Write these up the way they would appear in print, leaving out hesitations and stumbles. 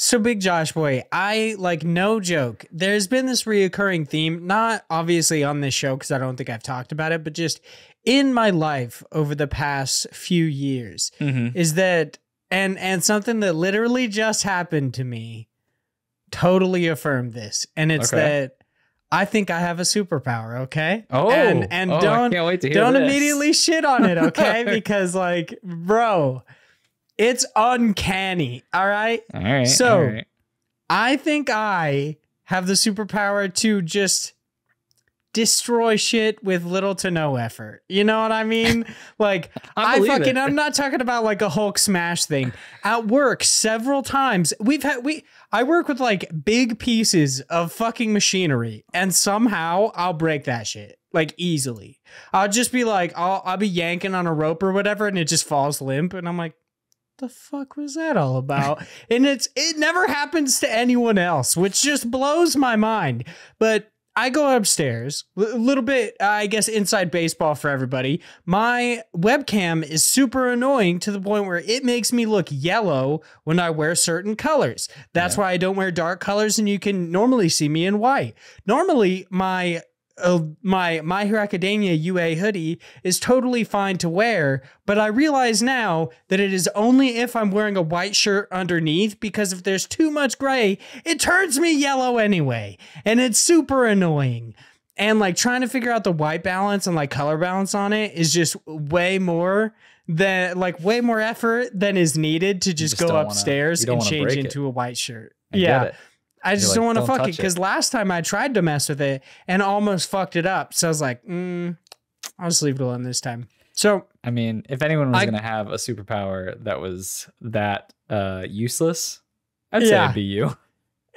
So Big Josh boy, I like no joke. There's been this reoccurring theme, not obviously on this show because I don't think I've talked about it, but just in my life over the past few years is that and something that literally just happened to me totally affirmed this. And it's that I think I have a superpower, okay? And I can't wait to hear don't this. immediately shit on it, okay? Because like, bro, it's uncanny, all right? All right. So I think I have the superpower to just destroy shit with little to no effort. You know what I mean? Like I'm not talking about like a Hulk smash thing. At work several times I work with like big pieces of fucking machinery and somehow I'll break that shit like easily. I'll just be like, I'll be yanking on a rope or whatever and it just falls limp and I'm like, the fuck was that all about? And it never happens to anyone else, which just blows my mind. But I go upstairs, a little bit, I guess, inside baseball for everybody. My webcam is super annoying to the point where it makes me look yellow when I wear certain colors. That's why I don't wear dark colors, and you can normally see me in white. Normally, my My Hero Academia UA hoodie is totally fine to wear, but I realize now that it is only if I'm wearing a white shirt underneath, because if there's too much gray, it turns me yellow anyway, and it's super annoying. And like trying to figure out the white balance and like color balance on it is just way more effort than is needed to just go upstairs and change into a white shirt. I just don't want to fuck it, because last time I tried to mess with it and almost fucked it up. So I was like, I'll just leave it alone this time. So, I mean, if anyone was going to have a superpower that was that useless, I'd say it'd be you.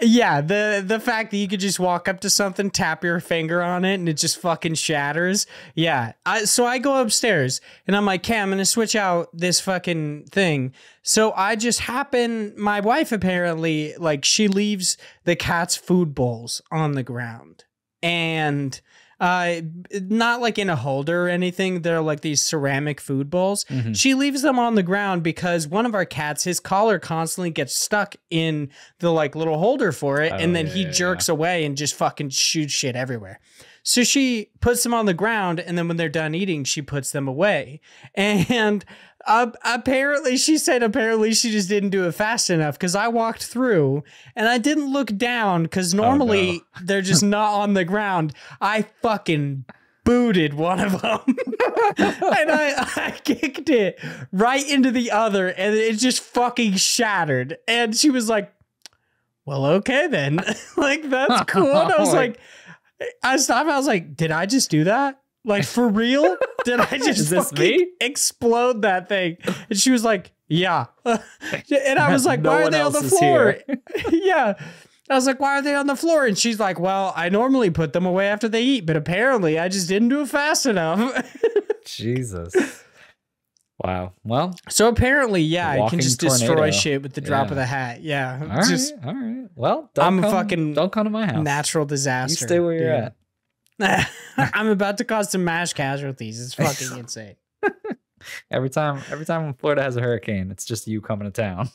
Yeah, the fact that you could just walk up to something, tap your finger on it, and it just fucking shatters. Yeah. So I go upstairs, and I'm like, okay, I'm going to switch out this fucking thing. So I just my wife apparently, like, she leaves the cat's food bowls on the ground. And not like in a holder or anything. They're like these ceramic food bowls. She leaves them on the ground because one of our cats, his collar constantly gets stuck in the like little holder for it. And then he jerks away and just fucking shoots shit everywhere. So she puts them on the ground, and then when they're done eating, she puts them away. And apparently she just didn't do it fast enough, because I walked through and I didn't look down, because normally they're just not on the ground. I fucking booted one of them and I kicked it right into the other, and it just fucking shattered. And she was like, well, okay then. Like, that's cool. And I was like, I stopped. I was like, did I just do that? Like, for real? Did I just fucking explode that thing? And she was like, yeah. And I was like, why are they on the floor? Yeah. I was like, why are they on the floor? And she's like, well, I normally put them away after they eat, but apparently I just didn't do it fast enough. Jesus. Wow. Well, so apparently, yeah, I can just destroy shit with the drop of the hat. Yeah. All right. Well, don't come to my house. Natural disaster. You stay where you're at. I'm about to cause some mass casualties. It's fucking insane. Every time Florida has a hurricane, it's just you coming to town.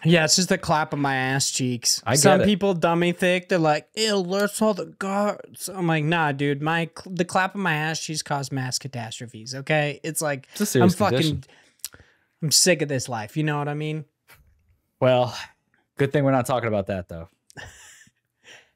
Yeah, it's just the clap of my ass cheeks. Some people dummy thick. They're like, ew, let's all the guards. I'm like, nah, dude. The clap of my ass cheeks cause mass catastrophes. Okay, it's like I'm sick of this life. You know what I mean? Well, good thing we're not talking about that though.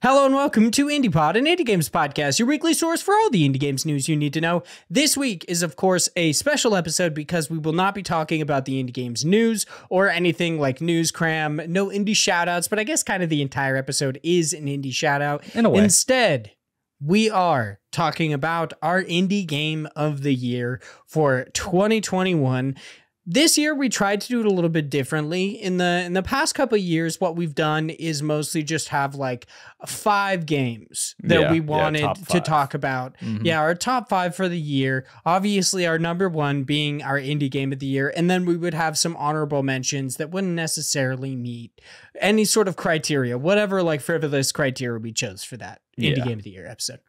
Hello and welcome to IndiePod, an indie games podcast, your weekly source for all the indie games news you need to know. This week is, of course, a special episode because we will not be talking about the indie games news or anything like news cram, no indie shoutouts, but I guess kind of the entire episode is an indie shoutout. In a way. Instead, we are talking about our indie game of the year for 2021. This year, we tried to do it a little bit differently. In the past couple of years, what we've done is mostly just have like 5 games that we wanted to talk about. Yeah, our top 5 for the year. Obviously, our number 1 being our indie game of the year. And then we would have some honorable mentions that wouldn't necessarily meet any sort of criteria, whatever like frivolous criteria we chose for that. Indie Game of the Year episode.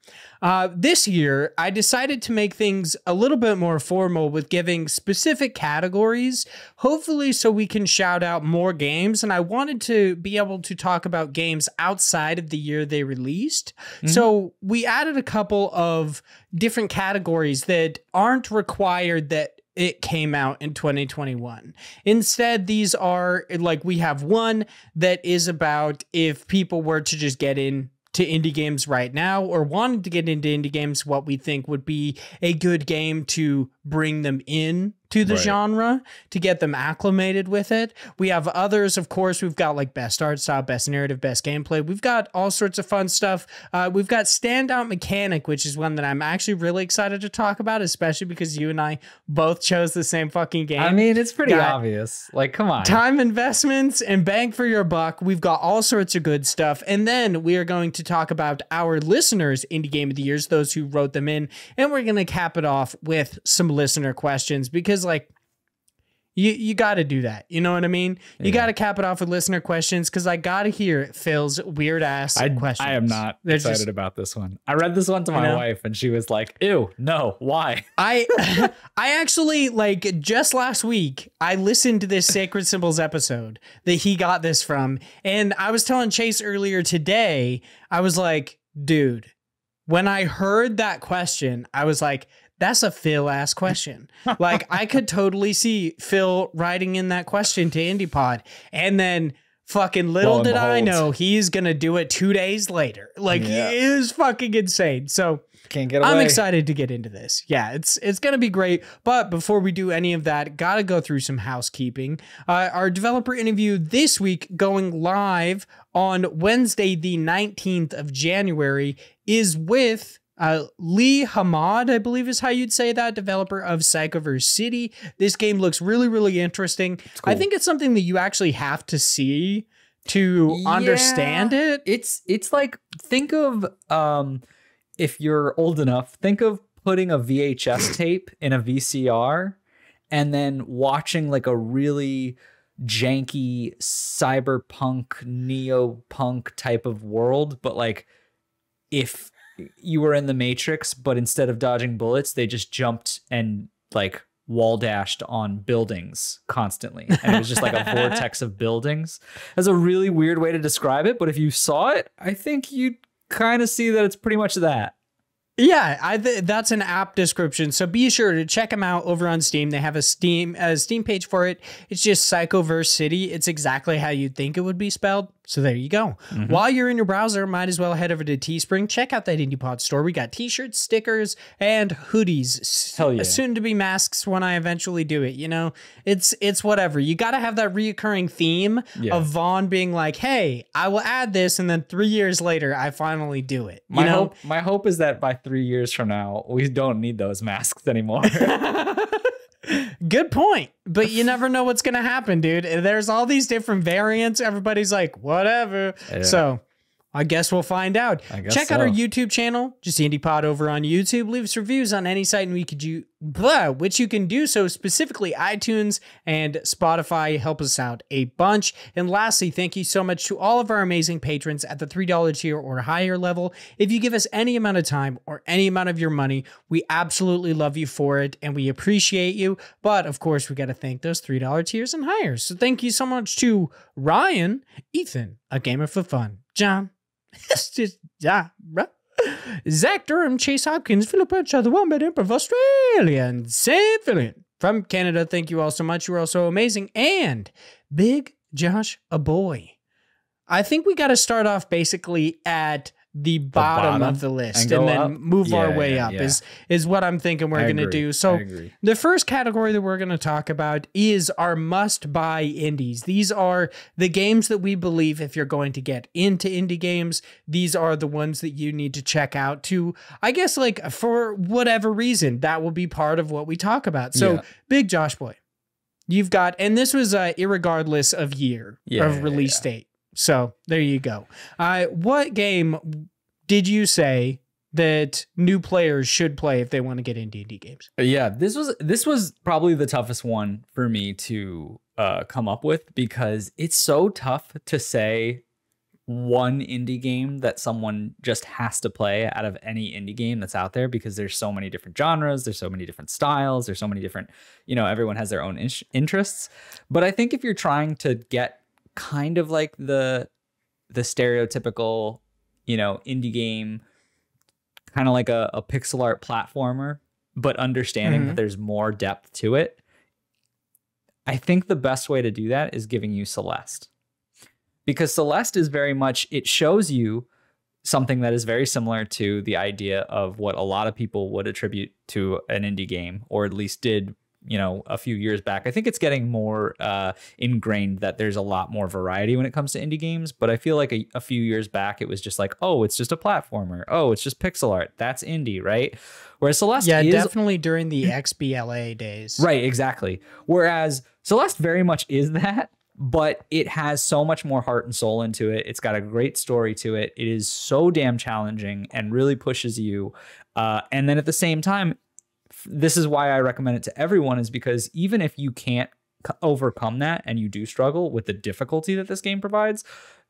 This year, I decided to make things a little bit more formal with giving specific categories, hopefully so we can shout out more games. And I wanted to be able to talk about games outside of the year they released. So we added a couple of different categories that aren't required that it came out in 2021. Instead, these are like, we have one that is about if people were to just get in to indie games right now or wanted to get into indie games, what we think would be a good game to bring them in to the genre, to get them acclimated with it. We have others, of course. We've got like best art style, best narrative, best gameplay. We've got all sorts of fun stuff. We've got standout mechanic, which is one that I'm actually really excited to talk about, especially because you and I both chose the same fucking game. I mean, it's pretty obvious. Like, come on. Time investments and bang for your buck. We've got all sorts of good stuff. And then we are going to talk about our listeners' indie game of the years, those who wrote them in. And we're going to cap it off with some listener questions because, like, you got to do that. You know what I mean? You got to cap it off with listener questions because I got to hear Phil's weird ass questions. I am not excited about this one. I read this one to my wife and she was like, ew, no, why? I actually, like, just last week, I listened to this Sacred Symbols episode that he got this from. And I was telling Chase earlier today, I was like, dude, when I heard that question, I was like, that's a Phil-ass question. Like, I could totally see Phil writing in that question to IndiePod. And then fucking little did I know he's going to do it 2 days later. Like, it is fucking insane. So can't get away. I'm excited to get into this. Yeah, it's going to be great. But before we do any of that, got to go through some housekeeping. Our developer interview this week, going live on Wednesday, the 19th of January, is with Lee Hamad, I believe is how you'd say that, developer of Psychoverse City. This game looks really, really interesting. Cool. I think it's something that you actually have to see to understand it. It's like, think of, if you're old enough, think of putting a VHS tape in a VCR and then watching like a really janky cyberpunk, neopunk type of world. But like, if you were in the Matrix, but instead of dodging bullets, they just jumped and like wall dashed on buildings constantly. And it was just like a vortex of buildings. That's a really weird way to describe it. But if you saw it, I think you'd kind of see that it's pretty much that. Yeah, that's an app description. So be sure to check them out over on Steam. They have a Steam page for it. It's just Psychoverse City. It's exactly how you'd think it would be spelled. So there you go. While you're in your browser, might as well head over to Teespring. Check out that IndiePod store. We got t-shirts, stickers, and hoodies. Hell yeah. Soon to be masks when I eventually do it. You know, it's whatever. You got to have that reoccurring theme of Vaughn being like, hey, I will add this. And then 3 years later, I finally do it. My hope is that by 3 years from now, we don't need those masks anymore. Good point. But you never know what's going to happen, dude. There's all these different variants. Everybody's like, whatever. Yeah. So I guess we'll find out. Check out our YouTube channel, just IndiePod over on YouTube. Leave us reviews on any site which you can do so, specifically iTunes and Spotify. Help us out a bunch. And lastly, thank you so much to all of our amazing patrons at the $3 tier or higher level. If you give us any amount of time or any amount of your money, we absolutely love you for it and we appreciate you. But of course, we got to thank those $3 tiers and higher. So thank you so much to Ryan, Ethan, a gamer for fun, John, it's just, bro. Zach Durham, Chase Hopkins, Philip Bradshaw, the Wombat Emperor of Australia, and St. Philip from Canada. Thank you all so much. You are all so amazing. And Big Josh, a boy. I think we got to start off basically at the bottom of the list and then move our way up is what I'm thinking we're going to do. So the first category that we're going to talk about is our must-buy indies. These are the games that we believe if you're going to get into indie games, these are the ones that you need to check out to, I guess, like for whatever reason, that will be part of what we talk about. So Big Josh Boy, you've got, and this was irregardless of year of release date. So there you go. What game did you say that new players should play if they want to get into indie games? Yeah, this was probably the toughest one for me to come up with because it's so tough to say one indie game that someone just has to play out of any indie game that's out there, because there's so many different genres, there's so many different styles, there's so many different, everyone has their own interests. But I think if you're trying to get kind of like the stereotypical, indie game, kind of like a pixel art platformer, but understanding that there's more depth to it, I think the best way to do that is giving you Celeste. Because Celeste is very much, it shows you something that is very similar to the idea of what a lot of people would attribute to an indie game, or at least did, a few years back. I think it's getting more ingrained that there's a lot more variety when it comes to indie games. But I feel like a few years back, it was just like, oh, it's just a platformer. Oh, it's just pixel art. That's indie, right? Whereas Celeste is definitely during the XBLA days. Right, exactly. Whereas Celeste very much is that, but it has so much more heart and soul into it. It's got a great story to it. It is so damn challenging and really pushes you. And then at the same time, this is why I recommend it to everyone, is because even if you can't overcome that and you do struggle with the difficulty that this game provides,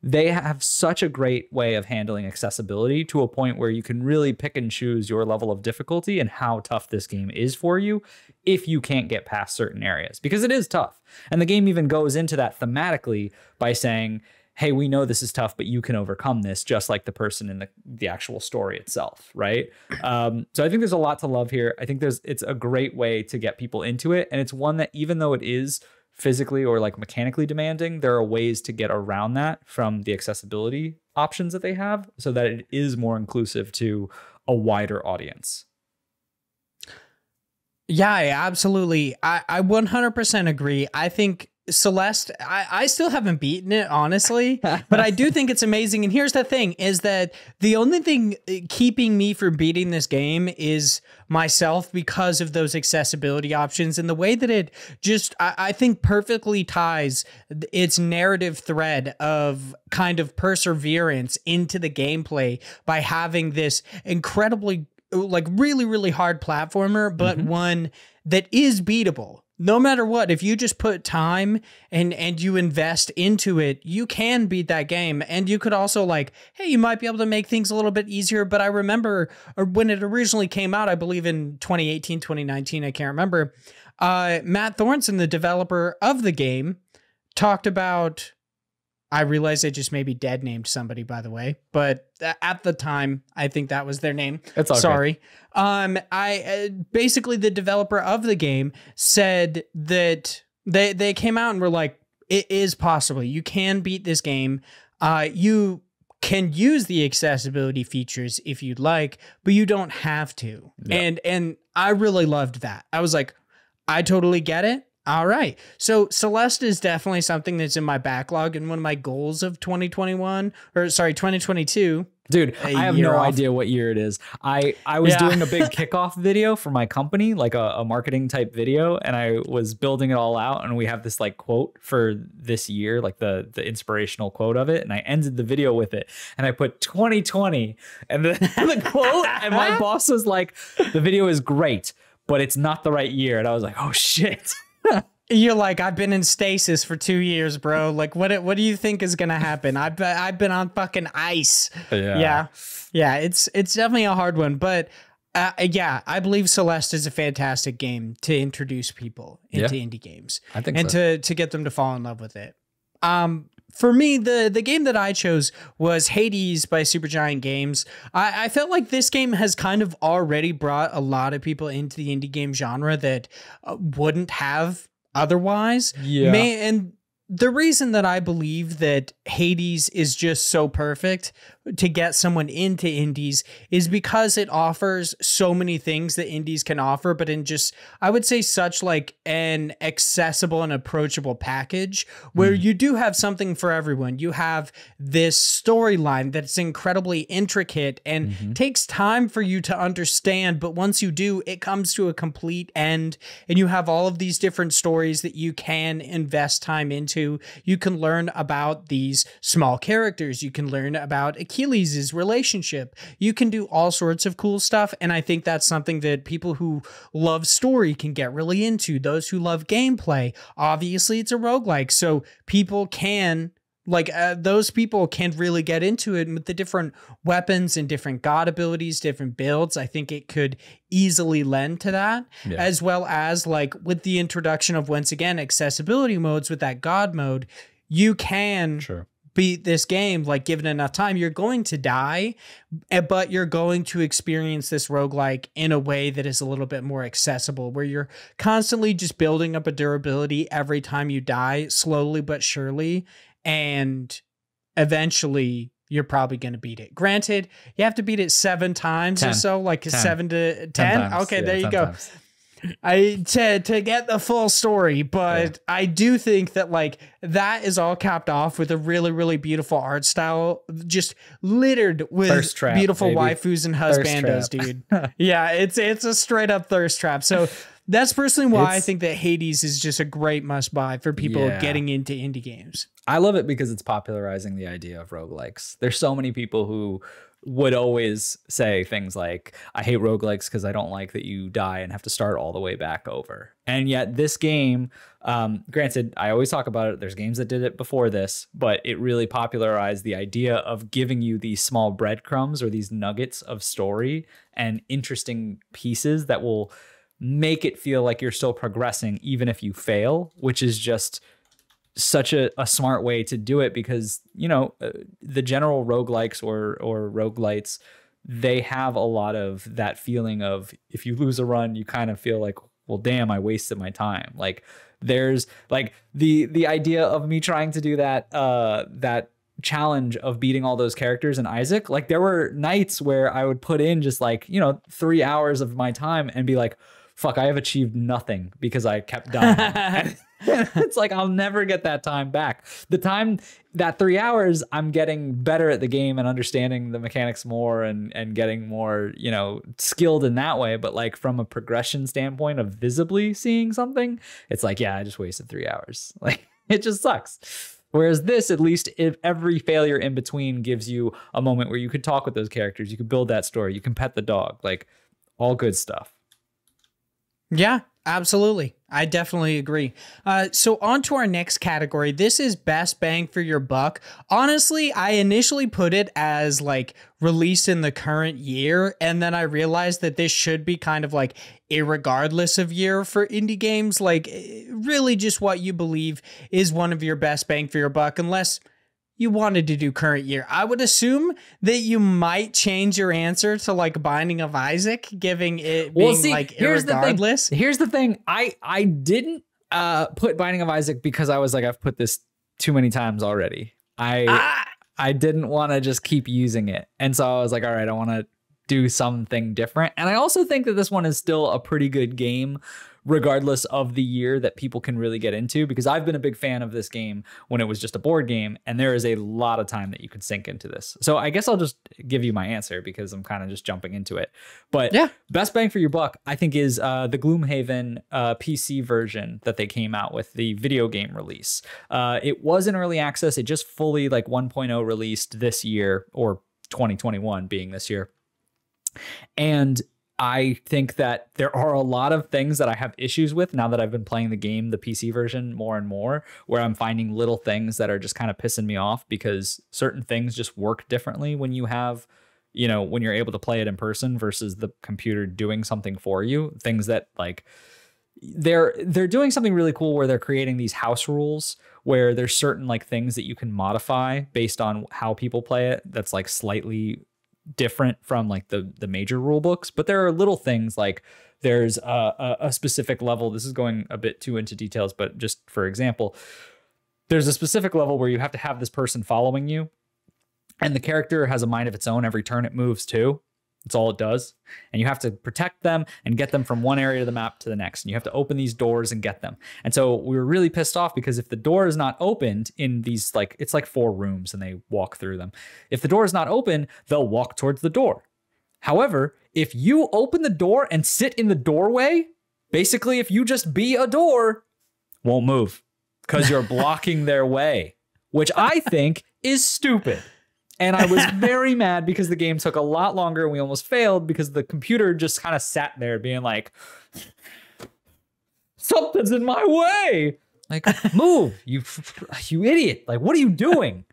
they have such a great way of handling accessibility to a point where you can really pick and choose your level of difficulty and how tough this game is for you if you can't get past certain areas, because it is tough. And the game even goes into that thematically by saying, hey, we know this is tough, but you can overcome this, just like the person in the actual story itself, right? So I think there's a lot to love here. I think it's a great way to get people into it. And it's one that, even though it is physically or like mechanically demanding, there are ways to get around that from the accessibility options that they have, so that it is more inclusive to a wider audience. Yeah, absolutely. I 100% agree. I think Celeste, I still haven't beaten it, honestly, but I do think it's amazing. And here's the thing, is that the only thing keeping me from beating this game is myself, because of those accessibility options and the way that it just, I think, perfectly ties its narrative thread of kind of perseverance into the gameplay by having this incredibly, like, really, really hard platformer, but one that is beatable. No matter what, if you just put time and you invest into it, you can beat that game. And you could also, like, hey, you might be able to make things a little bit easier. But I remember when it originally came out, I believe in 2018, 2019, I can't remember, Matt Thornton, the developer of the game, talked about, I realize I just maybe dead named somebody, by the way, but at the time, I think that was their name. It's okay. Sorry. Basically, the developer of the game said that they came out and were like, it is possible. You can beat this game. You can use the accessibility features if you'd like, but you don't have to. Yeah. And I really loved that. I was like, I totally get it. All right. So Celeste is definitely something that's in my backlog and one of my goals of 2022. Dude, I have no idea what year it is. I was doing a big kickoff video for my company, like a marketing type video, and I was building it all out, and we have this like quote for this year, like the inspirational quote of it, and I ended the video with it, and I put 2020 and the quote, and my boss was like, the video is great, but it's not the right year. And I was like, oh shit. You're like, I've been in stasis for 2 years, bro. Like, what do you think is gonna happen? I've been on fucking ice. Yeah. It's definitely a hard one, but I believe Celeste is a fantastic game to introduce people into indie games. I think, and so. to get them to fall in love with it. For me, the game that I chose was Hades by Supergiant Games. I felt like this game has kind of already brought a lot of people into the indie game genre that wouldn't have otherwise. Yeah. And the reason that I believe that Hades is just so perfect to get someone into indies is because it offers so many things that indies can offer, but in just, I would say, such like an accessible and approachable package where you do have something for everyone. You have this storyline that's incredibly intricate and takes time for you to understand, but once you do, it comes to a complete end, and you have all of these different stories that you can invest time into. You can learn about these small characters. You can learn about Achilles' relationship. You can do all sorts of cool stuff. And I think that's something that people who love story can get really into. Those who love gameplay, obviously it's a roguelike, so people can Like those people can really get into it, and with the different weapons and different god abilities, different builds, I think it could easily lend to that, as well as like with the introduction of, once again, accessibility modes with that god mode, you can beat this game, like given enough time. You're going to die, but you're going to experience this roguelike in a way that is a little bit more accessible, where you're constantly just building up a durability every time you die, slowly but surely. And eventually you're probably going to beat it. Granted, you have to beat it 7 times 10. Or so, like 10. 7 to 10. Okay, yeah, there you go. Times. To get the full story, but I do think that like that is all capped off with a really, really beautiful art style, just littered with beautiful waifus and husbandos, dude. Yeah, it's a straight up thirst trap. So that's personally why I think that Hades is just a great must buy for people getting into indie games. I love it because it's popularizing the idea of roguelikes. There's so many people who would always say things like, I hate roguelikes because I don't like that you die and have to start all the way back over. And yet this game, granted, I always talk about it, there's games that did it before this, but it really popularized the idea of giving you these small breadcrumbs or these nuggets of story and interesting pieces that will make it feel like you're still progressing even if you fail, which is just such a smart way to do it, because the general roguelikes or roguelites, they have a lot of that feeling of, if you lose a run, you kind of feel like, well, damn, I wasted my time. Like there's like the idea of me trying to do that challenge of beating all those characters in Isaac. Like there were nights where I would put in just like 3 hours of my time and be like, fuck, I have achieved nothing because I kept dying. It's like, I'll never get that time back. The time, that 3 hours, I'm getting better at the game and understanding the mechanics more and getting more, skilled in that way. But like from a progression standpoint of visibly seeing something, it's like, yeah, I just wasted 3 hours. Like it just sucks. Whereas this, at least if every failure in between gives you a moment where you could talk with those characters, you could build that story, you can pet the dog, like all good stuff. Yeah, absolutely. I definitely agree. So on to our next category. This is best bang for your buck. Honestly, I initially put it as like released in the current year, and then I realized that this should be kind of like irregardless of year for indie games, like really just what you believe is one of your best bang for your buck, unless you wanted to do current year. I would assume that you might change your answer to like Binding of Isaac, giving it being like irregardless. Here's the thing. I didn't put Binding of Isaac because I was like, I've put this too many times already. I didn't want to just keep using it. And so I was like, all right, I want to do something different. And I also think that this one is still a pretty good game, regardless of the year, that people can really get into, because I've been a big fan of this game when it was just a board game, and there is a lot of time that you could sink into this. So I guess I'll just give you my answer because I'm kind of just jumping into it. But yeah, best bang for your buck, I think, is the Gloomhaven PC version that they came out with, the video game release. It was in early access. It just fully like 1.0 released this year, or 2021 being this year. And I think that there are a lot of things that I have issues with now that I've been playing the game, the PC version, more and more, where I'm finding little things that are just kind of pissing me off, because certain things just work differently when you have, when you're able to play it in person versus the computer doing something for you. Things that like they're doing something really cool where they're creating these house rules where there's certain like things that you can modify based on how people play it. That's like slightly different from like the major rule books, but there are little things like there's a specific level. This is going a bit too into details, but just for example, there's a specific level where you have to have this person following you, and the character has a mind of its own. Every turn it moves too. That's all it does. And you have to protect them and get them from one area of the map to the next. And you have to open these doors and get them. And so we were really pissed off because if the door is not opened in these, like, it's like 4 rooms and they walk through them. If the door is not open, they'll walk towards the door. However, if you open the door and sit in the doorway, basically if you just be a door, won't move because you're blocking their way, which I think is stupid. And I was very mad because the game took a lot longer and we almost failed because the computer just kind of sat there being like, something's in my way. Like, move, you idiot. Like, what are you doing?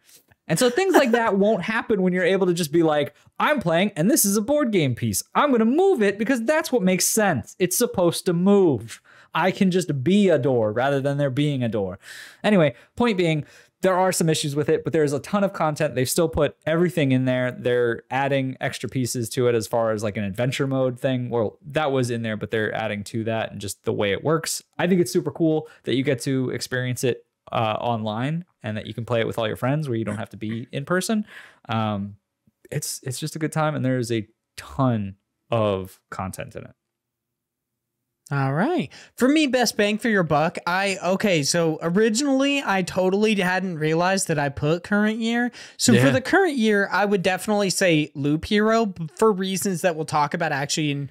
And so things like that won't happen when you're able to just be like, I'm playing and this is a board game piece. I'm going to move it because that's what makes sense. It's supposed to move. I can just be a door rather than there being a door. Anyway, point being, there are some issues with it, but there's a ton of content. They've still put everything in there. They're adding extra pieces to it as far as like an adventure mode thing. Well, that was in there, but they're adding to that and just the way it works. I think it's super cool that you get to experience it online and that you can play it with all your friends where you don't have to be in person. It's just a good time, and there's a ton of content in it. All right. For me, best bang for your buck. So originally I totally hadn't realized that I put current year. So for the current year, I would definitely say Loop Hero for reasons that we'll talk about actually in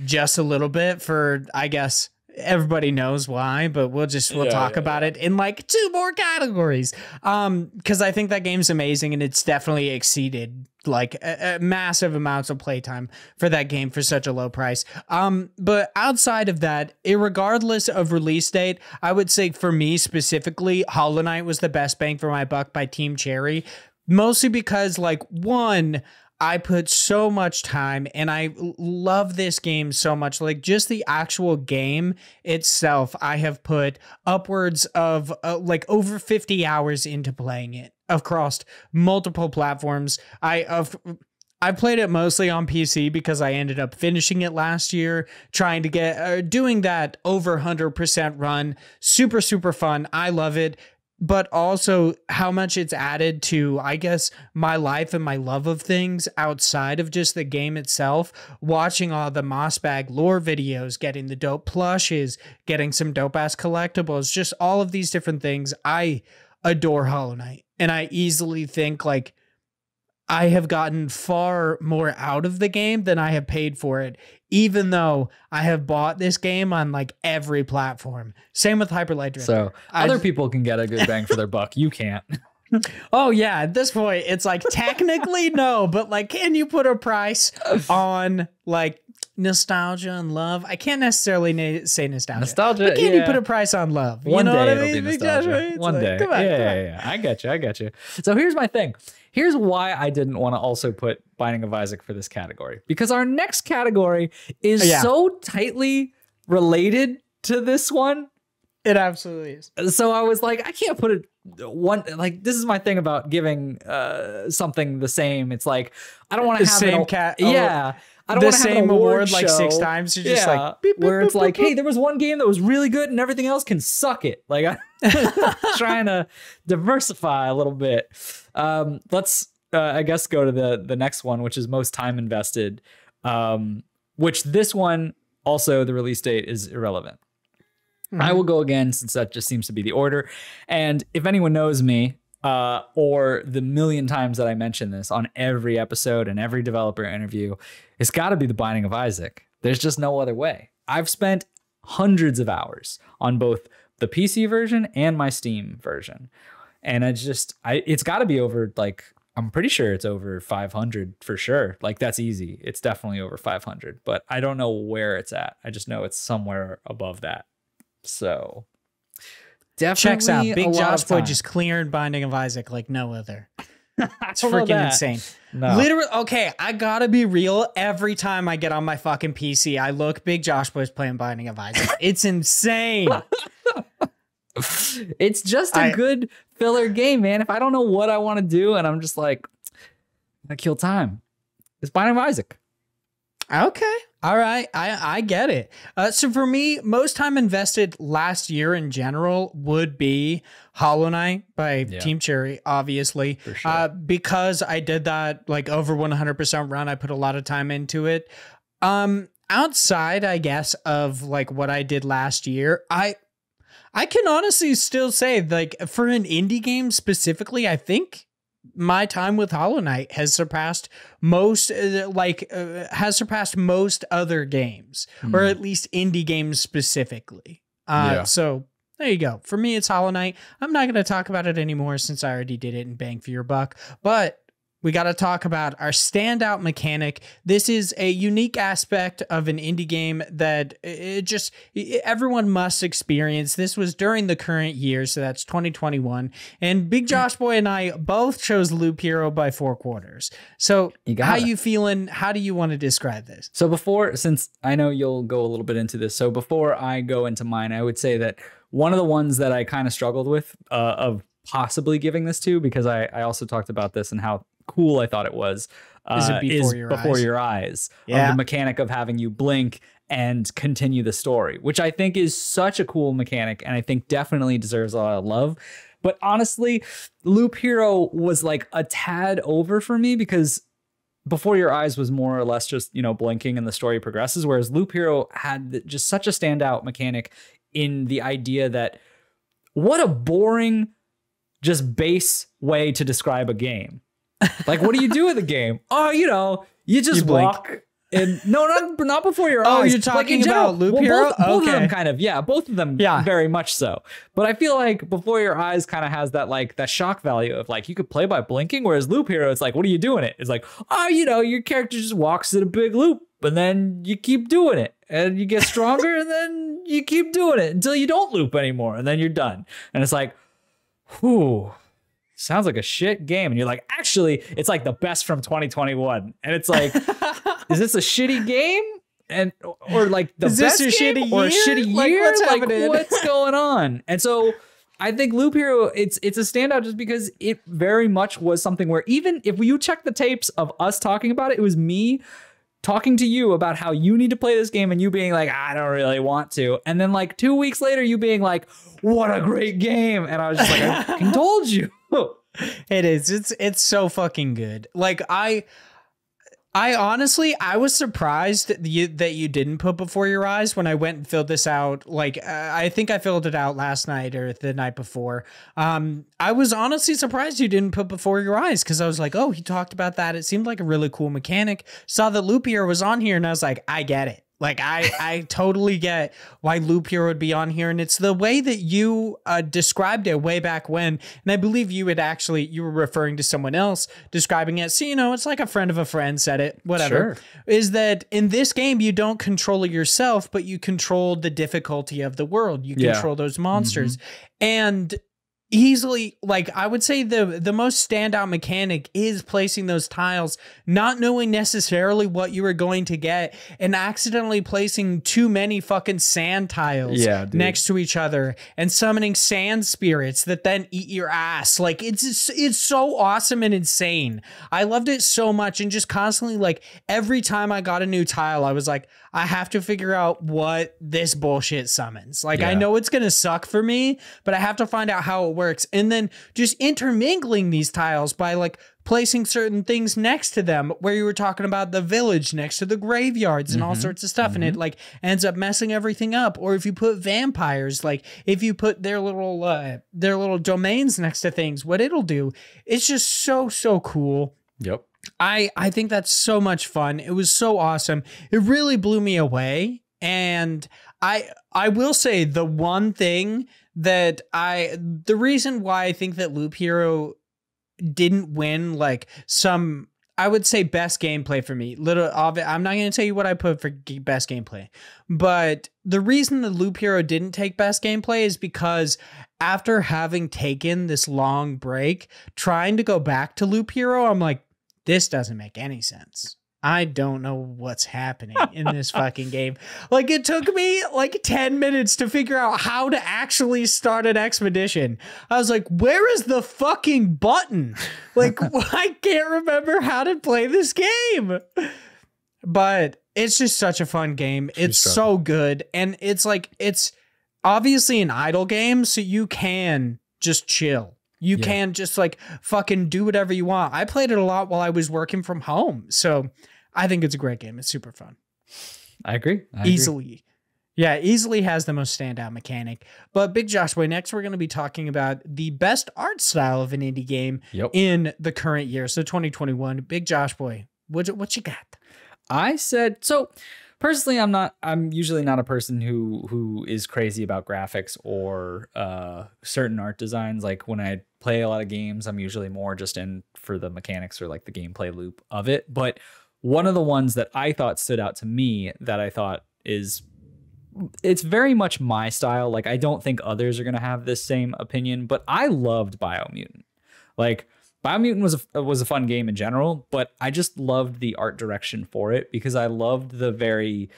just a little bit. For, I guess, everybody knows why, but we'll talk about it in like 2 more categories. Because I think that game's amazing, and it's definitely exceeded like a massive amounts of playtime for that game for such a low price. But outside of that, irregardless of release date, I would say for me specifically, Hollow Knight was the best bang for my buck by Team Cherry, mostly because like, one, I put so much time and I love this game so much. Like just the actual game itself, I have put upwards of like over 50 hours into playing it across multiple platforms. I played it mostly on PC because I ended up finishing it last year, trying to get doing that over 100% run. Super, super fun. I love it. But also how much it's added to, I guess, my life and my love of things outside of just the game itself. Watching all the Mossbag lore videos, getting the dope plushes, getting some dope ass collectibles, just all of these different things. I adore Hollow Knight, and I easily think like I have gotten far more out of the game than I have paid for it, even though I have bought this game on like every platform. Same with Hyper Light Drifter. So other people can get a good bang for their buck. You can't. Oh yeah, at this point it's like technically no, but like, can you put a price on like nostalgia and love? I can't necessarily say nostalgia, but can you put a price on love? One day what I it'll mean? be nostalgia. One day. Come on, yeah. I get you. So here's my thing. Here's why I didn't want to also put Binding of Isaac for this category, because our next category is so tightly related to this one. It absolutely is. So I was like, I can't put it one, like, this is my thing about giving something the same. It's like, I don't want to have same yeah. I don't the want to have same an award show, like 6 times. You're just like, beep, beep, where it's beep, like, beep, hey, there was one game that was really good and everything else can suck it. Like, I'm trying to diversify a little bit. Let's, I guess, go to the next one, which is most time invested, which this one also the release date is irrelevant. Mm-hmm. I will go again since that just seems to be the order. And if anyone knows me, or the million times that I mention this on every episode and every developer interview, it's got to be the Binding of Isaac. There's just no other way. I've spent hundreds of hours on both the PC version and my Steam version. And it's got to be over, like, I'm pretty sure it's over 500 for sure. Like, that's easy. It's definitely over 500, but I don't know where it's at. I just know it's somewhere above that. So definitely checks out. Big Josh Boy just cleared Binding of Isaac like no other. It's freaking insane. No. Literally, okay, I gotta be real. Every time I get on my fucking PC, I look, Big Josh Boy's playing Binding of Isaac. It's insane. It's just a good filler game, man. If I don't know what I want to do and I'm just like, I kill time, it's Binding of Isaac. Okay. All right. I get it. So for me, most time invested last year in general would be Hollow Knight by Team Cherry, obviously. For sure. Because I did that like over 100% run. I put a lot of time into it. Outside, I guess, of like what I did last year, I can honestly still say, like, for an indie game specifically, I think my time with Hollow Knight has surpassed most other games, or at least indie games specifically. So there you go. For me, it's Hollow Knight. I'm not going to talk about it anymore since I already did it in Bang for Your Buck. But we got to talk about our standout mechanic. This is a unique aspect of an indie game that everyone must experience. This was during the current year, so that's 2021. And Big Josh Boy and I both chose Loop Hero by 4 quarters. So how you feeling? How do you want to describe this? So since I know you'll go a little bit into this, so before I go into mine, I would say that one of the ones that I kind of struggled with of possibly giving this to, because I also talked about this and how cool I thought it was, is Before Your Eyes. Yeah. The mechanic of having you blink and continue the story, which I think is such a cool mechanic and I think definitely deserves a lot of love. But honestly, Loop Hero was like a tad over for me because Before Your Eyes was more or less just, blinking and the story progresses, whereas Loop Hero had just such a standout mechanic in the idea that what a boring, just base way to describe a game. Like, what do you do with the game? Oh, you just walk. And no, not Before Your Eyes. Oh, you're talking about Loop Hero? Both of them kind of, both of them very much so. But I feel like Before Your Eyes kind of has that shock value of like, you could play by blinking, whereas Loop Hero, it's like, what are you doing it? It's like, your character just walks in a big loop, and then you keep doing it, and you get stronger, and then you keep doing it until you don't loop anymore, and then you're done. And it's like, whew. Sounds like a shit game. And you're like, actually, it's like the best from 2021. And it's like, is this a shitty game? Or like the best game? Shitty or a year? shitty Like, year? what's What's going on? And so I think Loop Hero, it's a standout just because it very much was something where even if you check the tapes of us talking about it, it was me talking to you about how you need to play this game and you being like, I don't really want to. And then like 2 weeks later, you being like, what a great game. And I was just like, I fucking told you. It is. It's so fucking good. Like I honestly, I was surprised that you didn't put Before Your Eyes when I went and filled this out. Like, I think I filled it out last night or the night before. I was honestly surprised you didn't put Before Your Eyes because I was like, oh, he talked about that. It seemed like a really cool mechanic. Saw that Loop Hero was on here and I was like, I get it. Like, I totally get why Loop Hero would be on here. And it's the way that you described it way back when. And I believe you were referring to someone else describing it. So, it's like a friend of a friend said it, whatever. Sure. Is that in this game, you don't control it yourself, but you control the difficulty of the world. You control those monsters. And easily, like, I would say the most standout mechanic is placing those tiles, not knowing necessarily what you were going to get and accidentally placing too many fucking sand tiles next to each other and summoning sand spirits that then eat your ass. Like, it's so awesome and insane. I loved it so much. And just constantly, like, every time I got a new tile, I was like, I have to figure out what this bullshit summons. Like, I know it's going to suck for me, but I have to find out how it works. And then just intermingling these tiles by like placing certain things next to them, where you were talking about the village next to the graveyards and all sorts of stuff. And it like ends up messing everything up. Or if you put vampires, like if you put their little domains next to things, what it'll do, it's just so cool. Yep. I think that's so much fun. It was so awesome. It really blew me away. And I will say the one thing that the reason why I think that Loop Hero didn't win like some, I would say best gameplay for me. I'm not going to tell you what I put for best gameplay, but the reason that Loop Hero didn't take best gameplay is because after having taken this long break, trying to go back to Loop Hero, I'm like, this doesn't make any sense. I don't know what's happening in this fucking game. Like, it took me like 10 minutes to figure out how to actually start an expedition. I was like, where is the fucking button? Like, I can't remember how to play this game. But it's just such a fun game. It's so good. And it's like, it's obviously an idle game, so you can just chill. You can just like fucking do whatever you want. I played it a lot while I was working from home. So I think it's a great game. It's super fun. I agree. Easily. Yeah, easily has the most standout mechanic. But Big Josh Boy, next we're going to be talking about the best art style of an indie game in the current year. So 2021. Big Josh Boy, what you got? I said, so personally, I'm usually not a person who is crazy about graphics or certain art designs. Like when I play a lot of games. I'm usually more just in for the mechanics or like the gameplay loop of it. But one of the ones that I thought stood out to me that I thought it's very much my style. Like, I don't think others are going to have this same opinion, but I loved Biomutant. Like, Biomutant was a fun game in general, but I just loved the art direction for it because I loved the very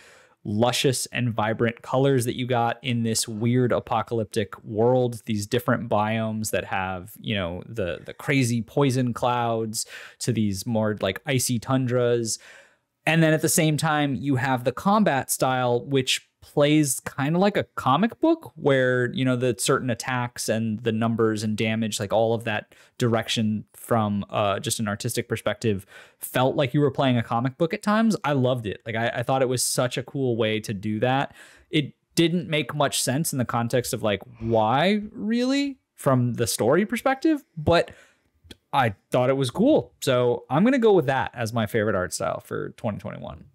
luscious and vibrant colors that you got in this weird apocalyptic world, these different biomes that have, you know, the crazy poison clouds to these more like icy tundras. And then at the same time, you have the combat style, which plays kind of like a comic book where, you know, the certain attacks and the numbers and damage, like all of that direction from just an artistic perspective felt like you were playing a comic book at times. I loved it. Like, I thought it was such a cool way to do that. It didn't make much sense in the context of like, why really from the story perspective, but I thought it was cool. So I'm going to go with that as my favorite art style for 2021.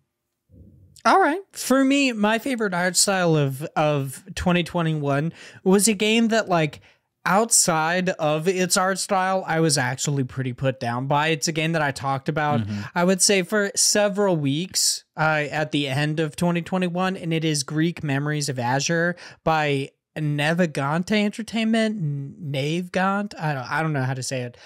All right. For me, my favorite art style of 2021 was a game that, like, outside of its art style, I was actually pretty put down by. It's a game that I talked about, I would say, for several weeks at the end of 2021, and it is Greek Memories of Azure by Nevigante Entertainment. Nevigante? I don't know how to say it.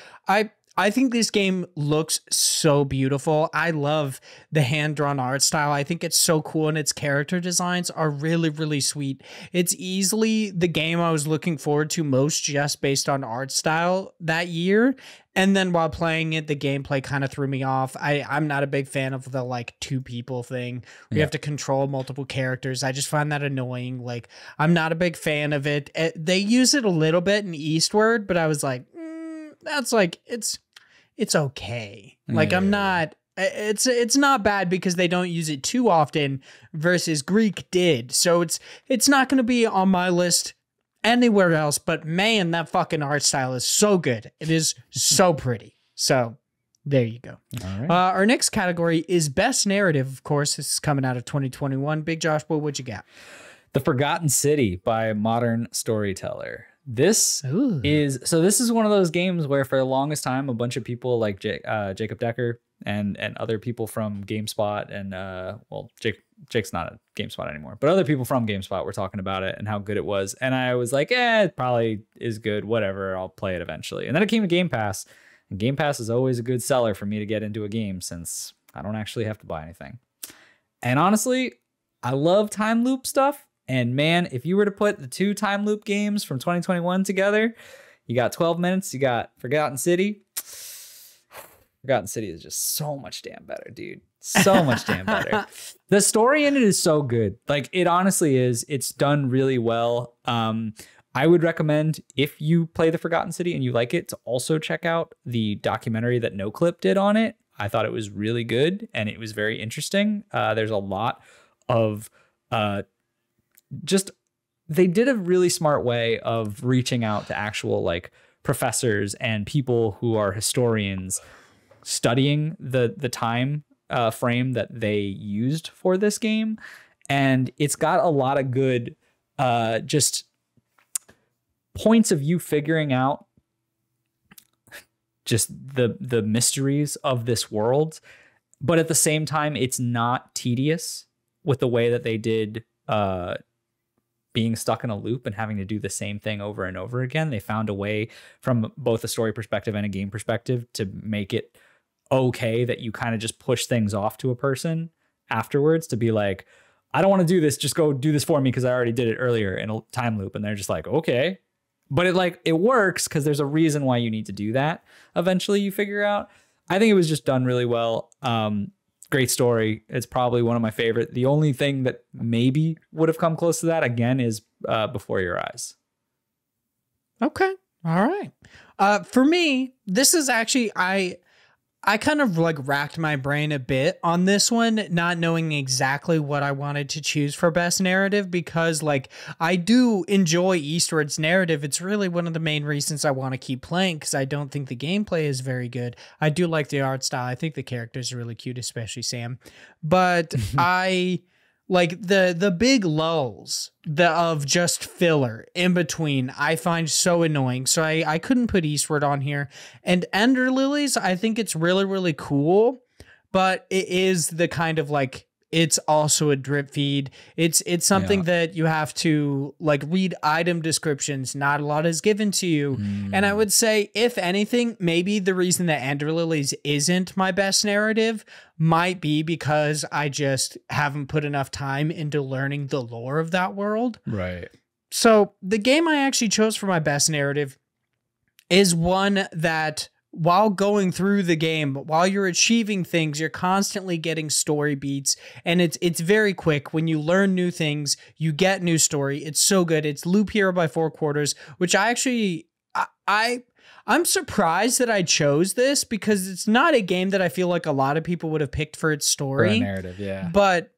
I think this game looks so beautiful. I love the hand-drawn art style. I think it's so cool, and its character designs are really, really sweet. It's easily the game I was looking forward to most just based on art style that year. And then while playing it, the gameplay kind of threw me off. I'm not a big fan of the, like, two people thing. We have to control multiple characters. I just find that annoying. Like, I'm not a big fan of it. They use it a little bit in Eastward, but I was like, that's like, it's okay. Like, I'm not, it's not bad because they don't use it too often versus Greek did. So it's not going to be on my list anywhere else, but man, that fucking art style is so good. It is so pretty. So there you go. All right. Our next category is best narrative. Of course, this is coming out of 2021. Big Josh, what you got? The Forgotten City by Modern Storyteller. This is one of those games where for the longest time, a bunch of people like Jacob Decker and other people from GameSpot and Jake's not at GameSpot anymore, but other people from GameSpot were talking about it and how good it was. And I was like, it probably is good, whatever, I'll play it eventually. And then it came to Game Pass, and Game Pass is always a good seller for me to get into a game since I don't actually have to buy anything. And honestly, I love time loop stuff. And man, if you were to put the two time loop games from 2021 together, you got 12 minutes, you got Forgotten City. Forgotten City is just so much damn better, dude. So much damn better. The story in it is so good. Like, it honestly is. It's done really well. I would recommend, if you play the Forgotten City and you like it, to also check out the documentary that NoClip did on it. I thought it was really good and it was very interesting. There's a lot of they did a really smart way of reaching out to actual like professors and people who are historians studying the time frame that they used for this game. And it's got a lot of good just points of you figuring out just the mysteries of this world. But at the same time, it's not tedious with the way that they did being stuck in a loop and having to do the same thing over and over again. They found a way from both a story perspective and a game perspective to make it okay that you kind of just push things off to a person afterwards to be like, I don't want to do this. Just go do this for me because I already did it earlier in a time loop. And they're just like, okay. But it works because there's a reason why you need to do that. Eventually you figure out. I think it was just done really well. Great story. It's probably one of my favorite. The only thing that maybe would have come close to that again is Before Your Eyes. Okay. All right. For me, this is actually, I kind of like racked my brain a bit on this one, not knowing exactly what I wanted to choose for best narrative, because like I do enjoy Eastward's narrative. It's really one of the main reasons I want to keep playing, because I don't think the gameplay is very good. I do like the art style. I think the characters are really cute, especially Sam. But I like the big lulls of just filler in between, I find so annoying. So I couldn't put Eastward on here. And Ender Lilies, I think it's really, really cool, but it is the kind of like, it's also a drip feed. It's something that you have to like read item descriptions. Not a lot is given to you. And I would say, if anything, maybe the reason that Ender Lilies isn't my best narrative might be because I just haven't put enough time into learning the lore of that world. Right. So the game I actually chose for my best narrative is one that, while going through the game, while you're achieving things, you're constantly getting story beats, and it's very quick. When you learn new things, you get new story. It's so good. It's Loop Hero by 4 Quarters, which I'm surprised that I chose this, because it's not a game that I feel like a lot of people would have picked for its story. For a narrative, yeah. But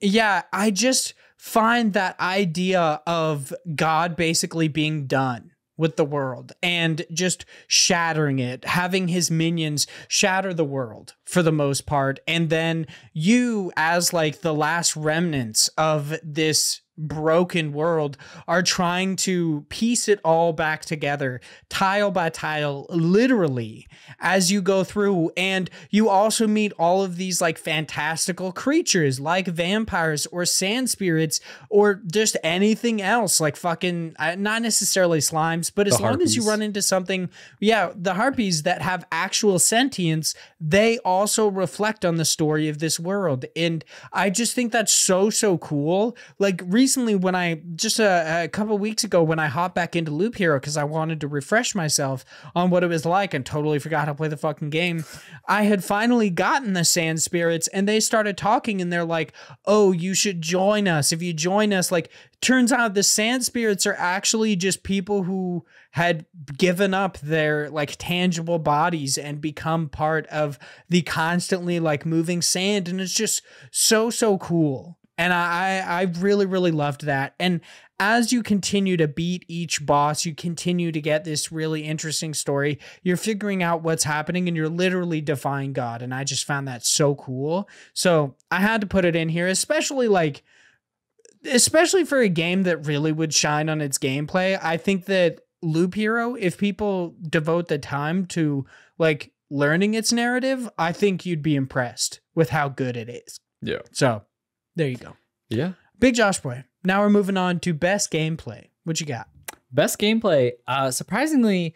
yeah, I just find that idea of God basically being done with the world and just shattering it, having his minions shatter the world for the most part. And then you, as like the last remnants of this broken world, are trying to piece it all back together, tile by tile, literally, as you go through. And you also meet all of these like fantastical creatures like vampires or sand spirits or just anything else, like fucking not necessarily slimes, but as long as you run into something, the harpies that have actual sentience, they also reflect on the story of this world. And I just think that's so cool. Like recently, when I just a couple of weeks ago, when I hopped back into Loop Hero because I wanted to refresh myself on what it was like and totally forgot how to play the fucking game, I had finally gotten the sand spirits, and they started talking, and they're like, oh, you should join us. If you join us, like, turns out the sand spirits are actually just people who had given up their like tangible bodies and become part of the constantly like moving sand. And it's just so cool. And I really, really loved that. And as you continue to beat each boss, you continue to get this really interesting story. You're figuring out what's happening, and you're literally defying God. And I just found that so cool. So I had to put it in here, especially for a game that really would shine on its gameplay. I think that Loop Hero, if people devote the time to like learning its narrative, I think you'd be impressed with how good it is. Yeah. So there you go. Yeah. Big Josh boy. Now we're moving on to best gameplay. What you got? Best gameplay. Surprisingly,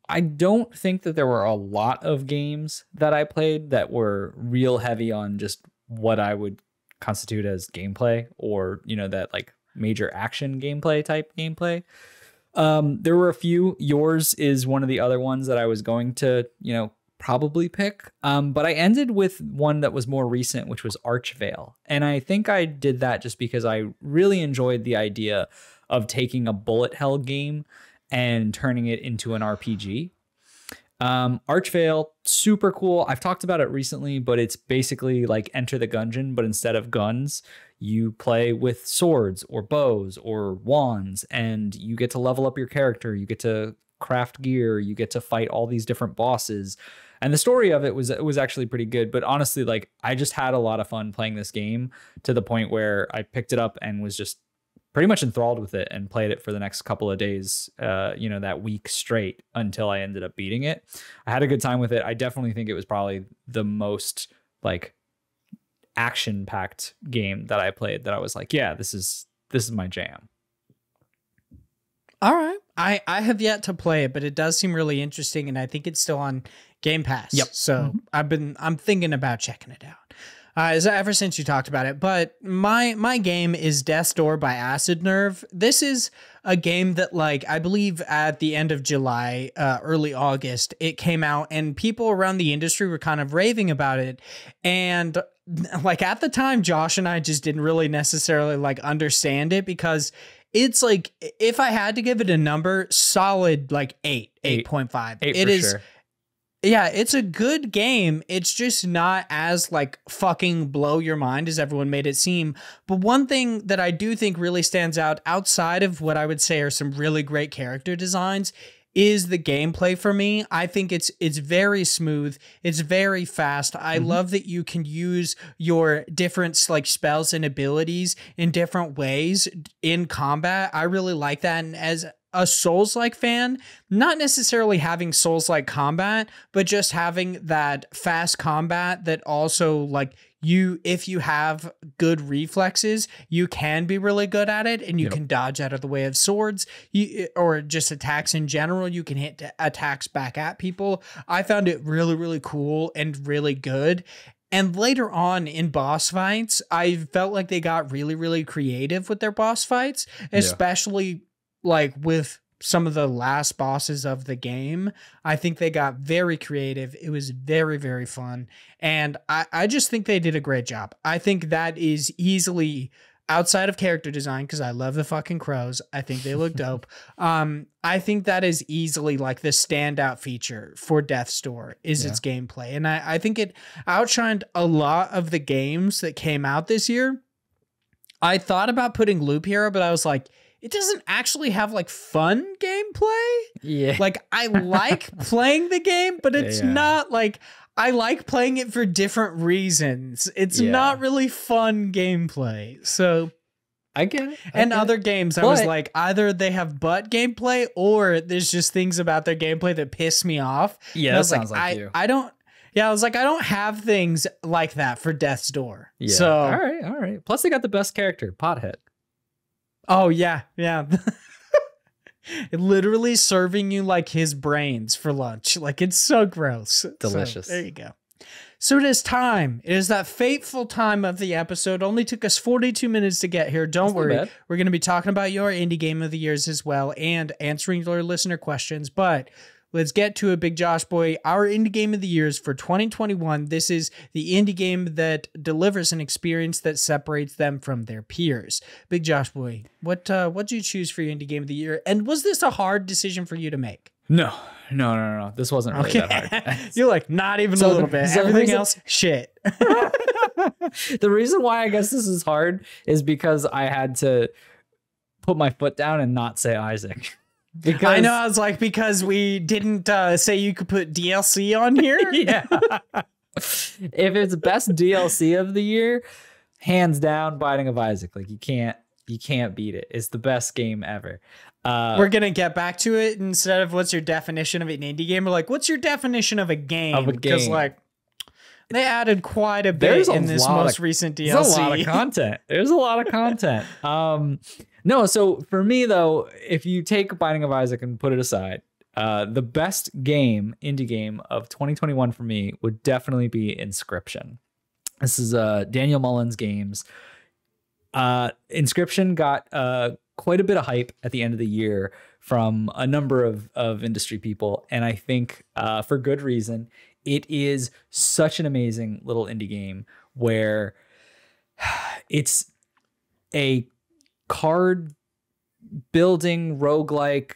I don't think that there were a lot of games that I played that were real heavy on just what I would constitute as gameplay, or, that like major action gameplay type gameplay. There were a few. Yours is one of the other ones that I was going to, probably pick. But I ended with one that was more recent, which was Archvale. And I think I did that just because I really enjoyed the idea of taking a bullet hell game and turning it into an RPG. Archvale, super cool. I've talked about it recently, but it's basically like Enter the Gungeon, but instead of guns, you play with swords or bows or wands, and you get to level up your character. You get to craft gear. You get to fight all these different bosses. And the story of it was actually pretty good. But honestly, like, I just had a lot of fun playing this game, to the point where I picked it up and was just pretty much enthralled with it and played it for the next couple of days, that week straight, until I ended up beating it. I had a good time with it. I definitely think it was probably the most like action-packed game that I played, that I was like, yeah, this is my jam. All right. I have yet to play it, but it does seem really interesting, and I think it's still on Game Pass. Yep. So I'm thinking about checking it out. Ever since you talked about it. But my game is Death's Door by Acid Nerve. This is a game that, like, I believe at the end of July, early August, it came out, and people around the industry were kind of raving about it. And like at the time, Josh and I just didn't really necessarily like understand it, because it's like, if I had to give it a number, solid like 8.5. It is. Sure. Yeah, it's a good game. It's just not as like fucking blow your mind as everyone made it seem. But one thing that I do think really stands out, outside of what I would say are some really great character designs, is the gameplay for me. I think it's very smooth. It's very fast. I love that you can use your different like spells and abilities in different ways in combat. I really like that. And as a Souls-like fan, not necessarily having Souls-like combat, but just having that fast combat that also like if you have good reflexes, you can be really good at it, and you can dodge out of the way of swords, or just attacks in general. You can hit attacks back at people. I found it really, really cool and really good. And later on in boss fights, I felt like they got really, really creative with their boss fights, especially like with some of the last bosses of the game. I think they got very creative. It was very, very fun. And I just think they did a great job. I think that is easily, outside of character design, because I love the fucking crows, I think they look dope. I think that is easily like the standout feature for Death's Door is its gameplay. And I think it outshined a lot of the games that came out this year. I thought about putting Loop Hero, but I was like, it doesn't actually have like fun gameplay. Yeah. Like I like playing the game, but it's not like, I like playing it for different reasons. It's not really fun gameplay. So I get it. And other games, I was like, either they have butt gameplay or there's just things about their gameplay that piss me off. Yeah, that sounds like you. I don't. Yeah, I was like, I don't have things like that for Death's Door. Yeah. So all right. Plus, they got the best character, Pothead. Oh yeah. Literally serving you like his brains for lunch. Like it's so gross. Delicious. So, there you go. So it is time. It is that fateful time of the episode. Only took us 42 minutes to get here. Don't worry. We're going to be talking about your indie game of the years as well and answering your listener questions. But let's get to it, Big Josh Boy. Our indie game of the years for 2021. This is the indie game that delivers an experience that separates them from their peers. Big Josh Boy, what'd you choose for your indie game of the year? And was this a hard decision for you to make? No. This wasn't really that hard. You're like, not even a little bit. Everything else, shit. The reason why I guess this is hard is because I had to put my foot down and not say Isaac. Because I know, I was like, because we didn't say you could put DLC on here. Yeah. If it's best DLC of the year, hands down, Binding of Isaac. Like you can't beat it. It's the best game ever. We're gonna get back to it. Instead of what's your definition of an indie game, we're like, what's your definition of a game? Because like they added quite a bit in this most recent DLC. There's a lot of content. There's a lot of content. No, so for me though, if you take Binding of Isaac and put it aside, the best indie game of 2021 for me would definitely be Inscription. This is Daniel Mullins Games. Inscription got quite a bit of hype at the end of the year from a number of industry people, and I think for good reason. It is such an amazing little indie game where it's a card building roguelike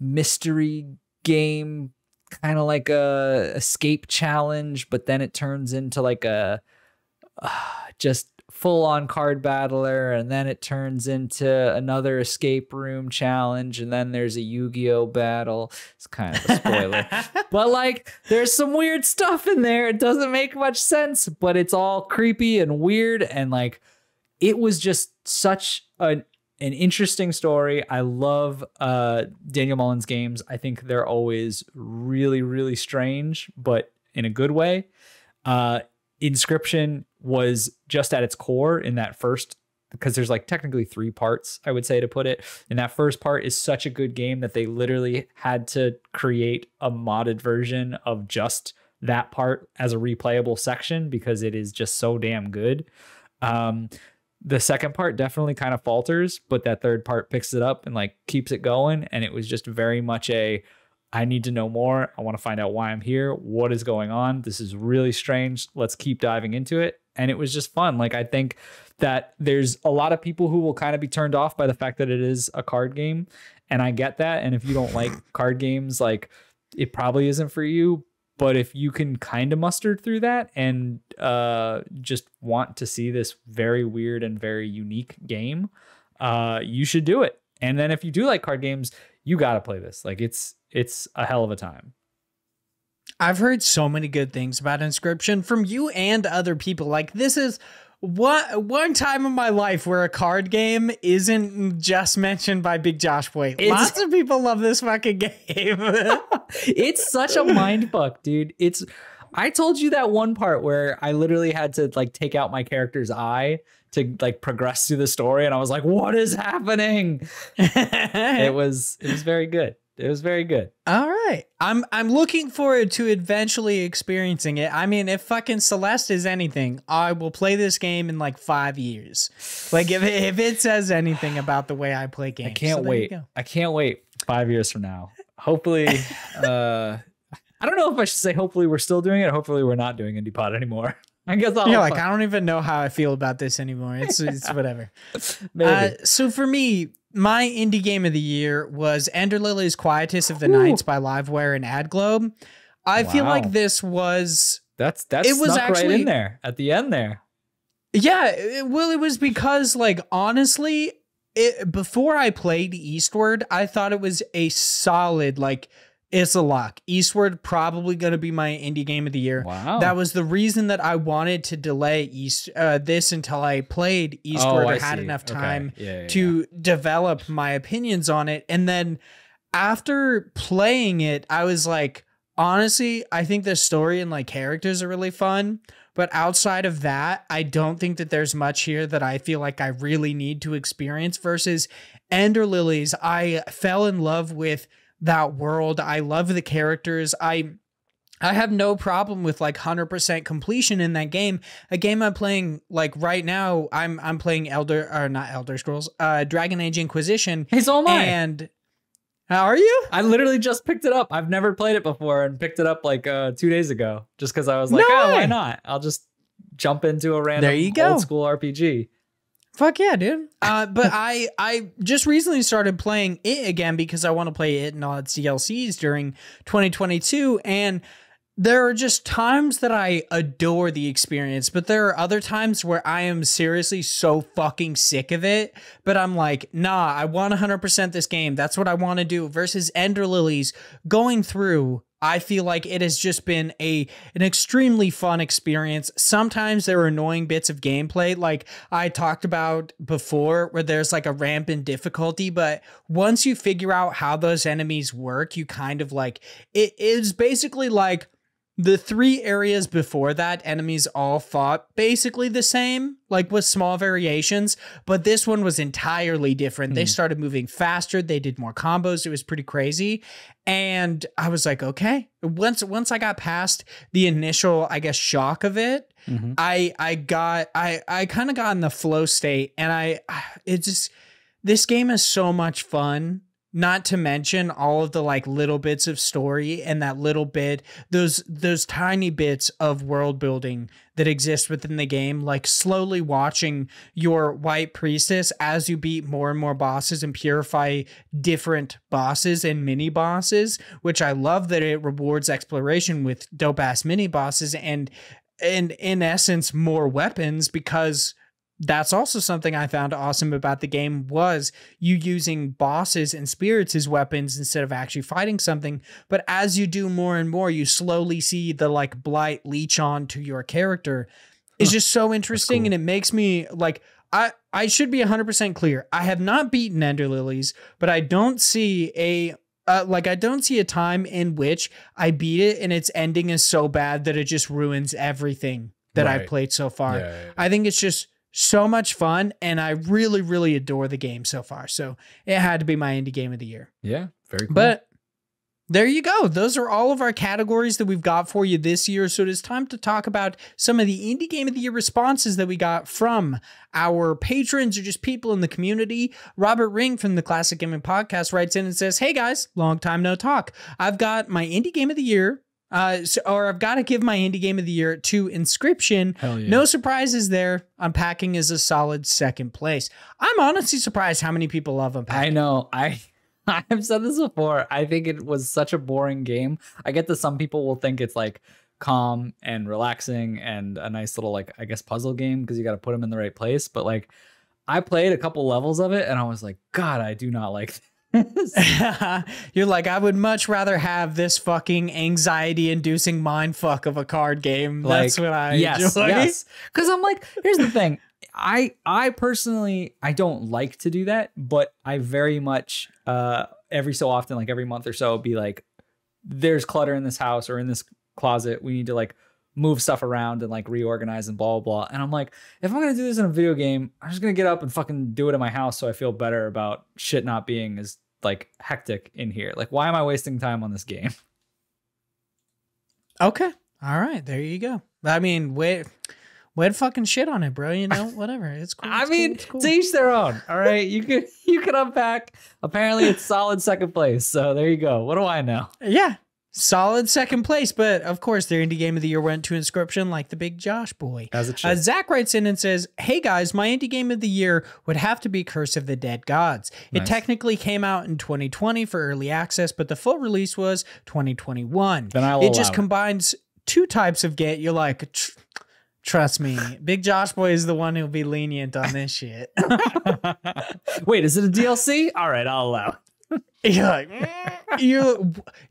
mystery game, kind of like a escape challenge, but then it turns into like a just full-on card battler, and then it turns into another escape room challenge, and then there's a Yu-Gi-Oh battle. It's kind of a spoiler. But like there's some weird stuff in there. It doesn't make much sense, but it's all creepy and weird, and like it was just such an interesting story. I love Daniel Mullins games. I think they're always really, really strange, but in a good way. Inscription was just at its core in that first, because there's like technically 3 parts, I would say, to put it. And that first part is such a good game that they literally had to create a modded version of just that part as a replayable section because it is just so damn good. The second part definitely kind of falters, but that third part picks it up and like keeps it going. And it was just very much I need to know more. I want to find out why I'm here. What is going on? This is really strange. Let's keep diving into it. And it was just fun. Like, I think that there's a lot of people who will kind of be turned off by the fact that it is a card game. And I get that. And if you don't like card games, like it probably isn't for you. But if you can kind of muster through that and just want to see this very weird and very unique game, you should do it. And then if you do like card games, you got to play this. Like it's a hell of a time. I've heard so many good things about Inscription from you and other people. Like, this is one time in my life where a card game isn't just mentioned by Big Josh Boy. Lots of people love this fucking game. It's such a mind fuck, dude. I told you that one part where I literally had to like take out my character's eye to like progress through the story, and I was like, what is happening? It was very good. It was very good. All right. I'm looking forward to eventually experiencing it. I mean, if fucking Celeste is anything, I will play this game in like 5 years. Like if it says anything about the way I play games. I can't wait. I can't wait 5 years from now. Hopefully, I don't know if I should say hopefully we're still doing it. Hopefully we're not doing Indie Pod anymore. I guess I'll like, I don't even know how I feel about this anymore. It's whatever. So for me, my indie game of the year was Ender Lilies Quietus of the Nights by Livewire and AdGlobe. I feel like this was... That's it was actually right in there at the end there. Yeah, it was because, like, honestly, before I played Eastward, I thought it was a solid, like... It's a lock. Eastward probably going to be my indie game of the year. Wow. That was the reason that I wanted to delay this until I played Eastward or had enough time to develop my opinions on it. And then after playing it, I was like, honestly, I think the story and like characters are really fun. But outside of that, I don't think that there's much here that I feel like I really need to experience versus Ender Lilies. I fell in love with that world. I love the characters. I have no problem with like 100% completion in that game. A game I'm playing like right now, I'm playing Dragon Age Inquisition. Hey, so am I. And how are you? I literally just picked it up. I've never played it before and picked it up like 2 days ago just because I was like, why not? I'll just jump into a random old school RPG. Fuck yeah, dude. But I just recently started playing it again because I want to play it and all its DLCs during 2022. And there are just times that I adore the experience, but there are other times where I am seriously so fucking sick of it. But I'm like, nah, I want 100% this game. That's what I want to do. Versus Ender Lilies going through, I feel like it has just been an extremely fun experience. Sometimes there are annoying bits of gameplay, like I talked about before, where there's like a ramp in difficulty. But once you figure out how those enemies work, you kind of like, it is basically like the 3 areas before that, enemies all fought basically the same, like with small variations, but this one was entirely different. They started moving faster. They did more combos. It was pretty crazy. And I was like, okay, once I got past the initial, I guess, shock of it, I kind of got in the flow state, and this game is so much fun. Not to mention all of the like little bits of story and that little bit, those tiny bits of world building that exist within the game, like slowly watching your white priestess as you beat more and more bosses and purify different bosses and mini bosses, which I love that it rewards exploration with dope ass mini bosses and in essence more weapons, because that's also something I found awesome about the game, was you using bosses and spirits as weapons instead of actually fighting something. But as you do more and more, you slowly see the like blight leech on to your character. It's just so interesting. Cool. And it makes me like, I should be 100% clear. I have not beaten Ender Lilies, but I don't see I don't see a time in which I beat it and its ending is so bad that it just ruins everything that I've played so far. Yeah. I think it's just so much fun, and I really, really adore the game so far. So it had to be my indie game of the year. Yeah, very cool. But there you go. Those are all of our categories that we've got for you this year. So it is time to talk about some of the indie game of the year responses that we got from our patrons or just people in the community. Robert Ring from the Classic Gaming Podcast writes in and says, "Hey guys, long time no talk. I've got my indie game of the year. I've got to give my indie game of the year to Inscription. Yeah. No surprises there. Unpacking is a solid second place." I'm honestly surprised how many people love Unpacking. I know. I've said this before. I think it was such a boring game. I get that some people will think it's like calm and relaxing and a nice little, like, I guess, puzzle game because you got to put them in the right place. But like, I played a couple levels of it and I was like, God, I do not like this. You're like, I would much rather have this fucking anxiety-inducing mind fuck of a card game. Like, that's what I enjoy. Yes. Because I'm like, here's the thing. I personally, I don't like to do that, but I very much every so often, like every month or so, be like, there's clutter in this house or in this closet. We need to like move stuff around and like reorganize and blah, blah, blah. And I'm like, if I'm going to do this in a video game, I'm just going to get up and fucking do it in my house so I feel better about shit not being as like hectic in here. Like, why am I wasting time on this game? Okay. All right. There you go. I mean, wait fucking shit on it, bro. You know, whatever. It's cool. I mean, to each their own. All right. You can unpack. Apparently it's solid second place. So there you go. What do I know? Yeah. Solid second place, but of course their indie game of the year went to Inscription, like the big Josh boy. As it should. Zach writes in and says, hey guys, my indie game of the year would have to be Curse of the Dead Gods. Nice. It technically came out in 2020 for early access, but the full release was 2021. Then it just combines two types of game. You're like, trust me, big Josh boy is the one who'll be lenient on this shit. Wait, is it a DLC? All right, I'll allow it. You're like,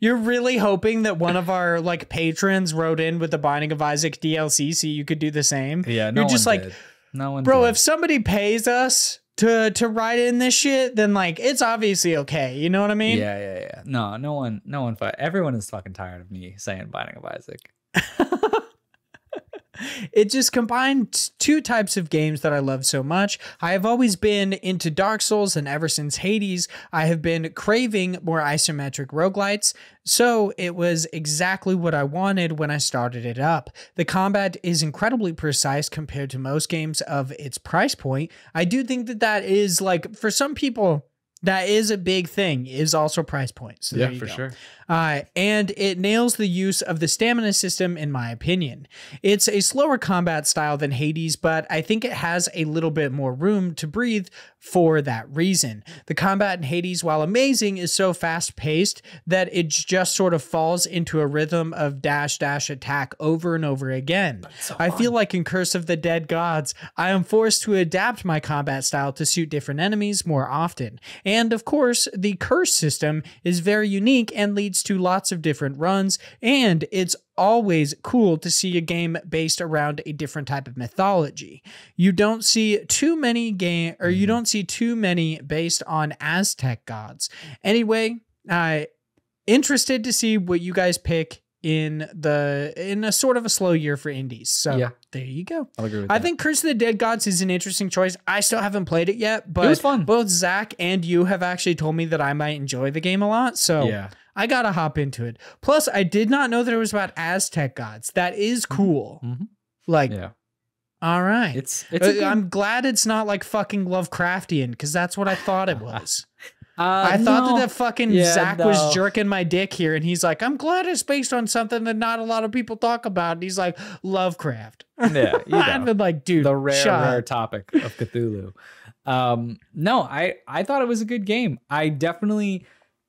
you're really hoping that one of our like patrons wrote in with the Binding of Isaac DLC so you could do the same. Yeah, you're just like, did. No one bro, did. if somebody pays us to write in this shit, then like it's obviously okay. You know what I mean? Yeah. No one. Everyone is fucking tired of me saying Binding of Isaac. It just combined two types of games that I love so much. I have always been into Dark Souls, and ever since Hades, I have been craving more isometric roguelites. So it was exactly what I wanted when I started it up. The combat is incredibly precise compared to most games of its price point. I do think that is like, for some people, that is a big thing, is also price points. So yeah, for sure. And it nails the use of the stamina system, in my opinion. It's a slower combat style than Hades, but I think it has a little bit more room to breathe for that reason. The combat in Hades, while amazing, is so fast-paced that it just sort of falls into a rhythm of dash attack over and over again. So I feel like in Curse of the Dead Gods, I am forced to adapt my combat style to suit different enemies more often. And of course, the curse system is very unique and leads to lots of different runs, and it's always cool to see a game based around a different type of mythology. You don't see too many based on Aztec gods. Anyway, interested to see what you guys pick in a sort of a slow year for indies. So yeah, there you go. I'll agree with I that. think Curse of the Dead Gods is an interesting choice. I still haven't played it yet, but it was fun. Both Zach and you have actually told me that I might enjoy the game a lot. So yeah, I gotta hop into it. Plus, I did not know that it was about Aztec gods. That is cool. Mm-hmm. Like, yeah. All right. I'm glad it's not like fucking Lovecraftian, because that's what I thought it was. I thought that fucking Zach was jerking my dick here, and he's like, I'm glad it's based on something that not a lot of people talk about. And he's like, Lovecraft. Yeah, I've been like, dude, the rare topic of Cthulhu. No, I thought it was a good game. I definitely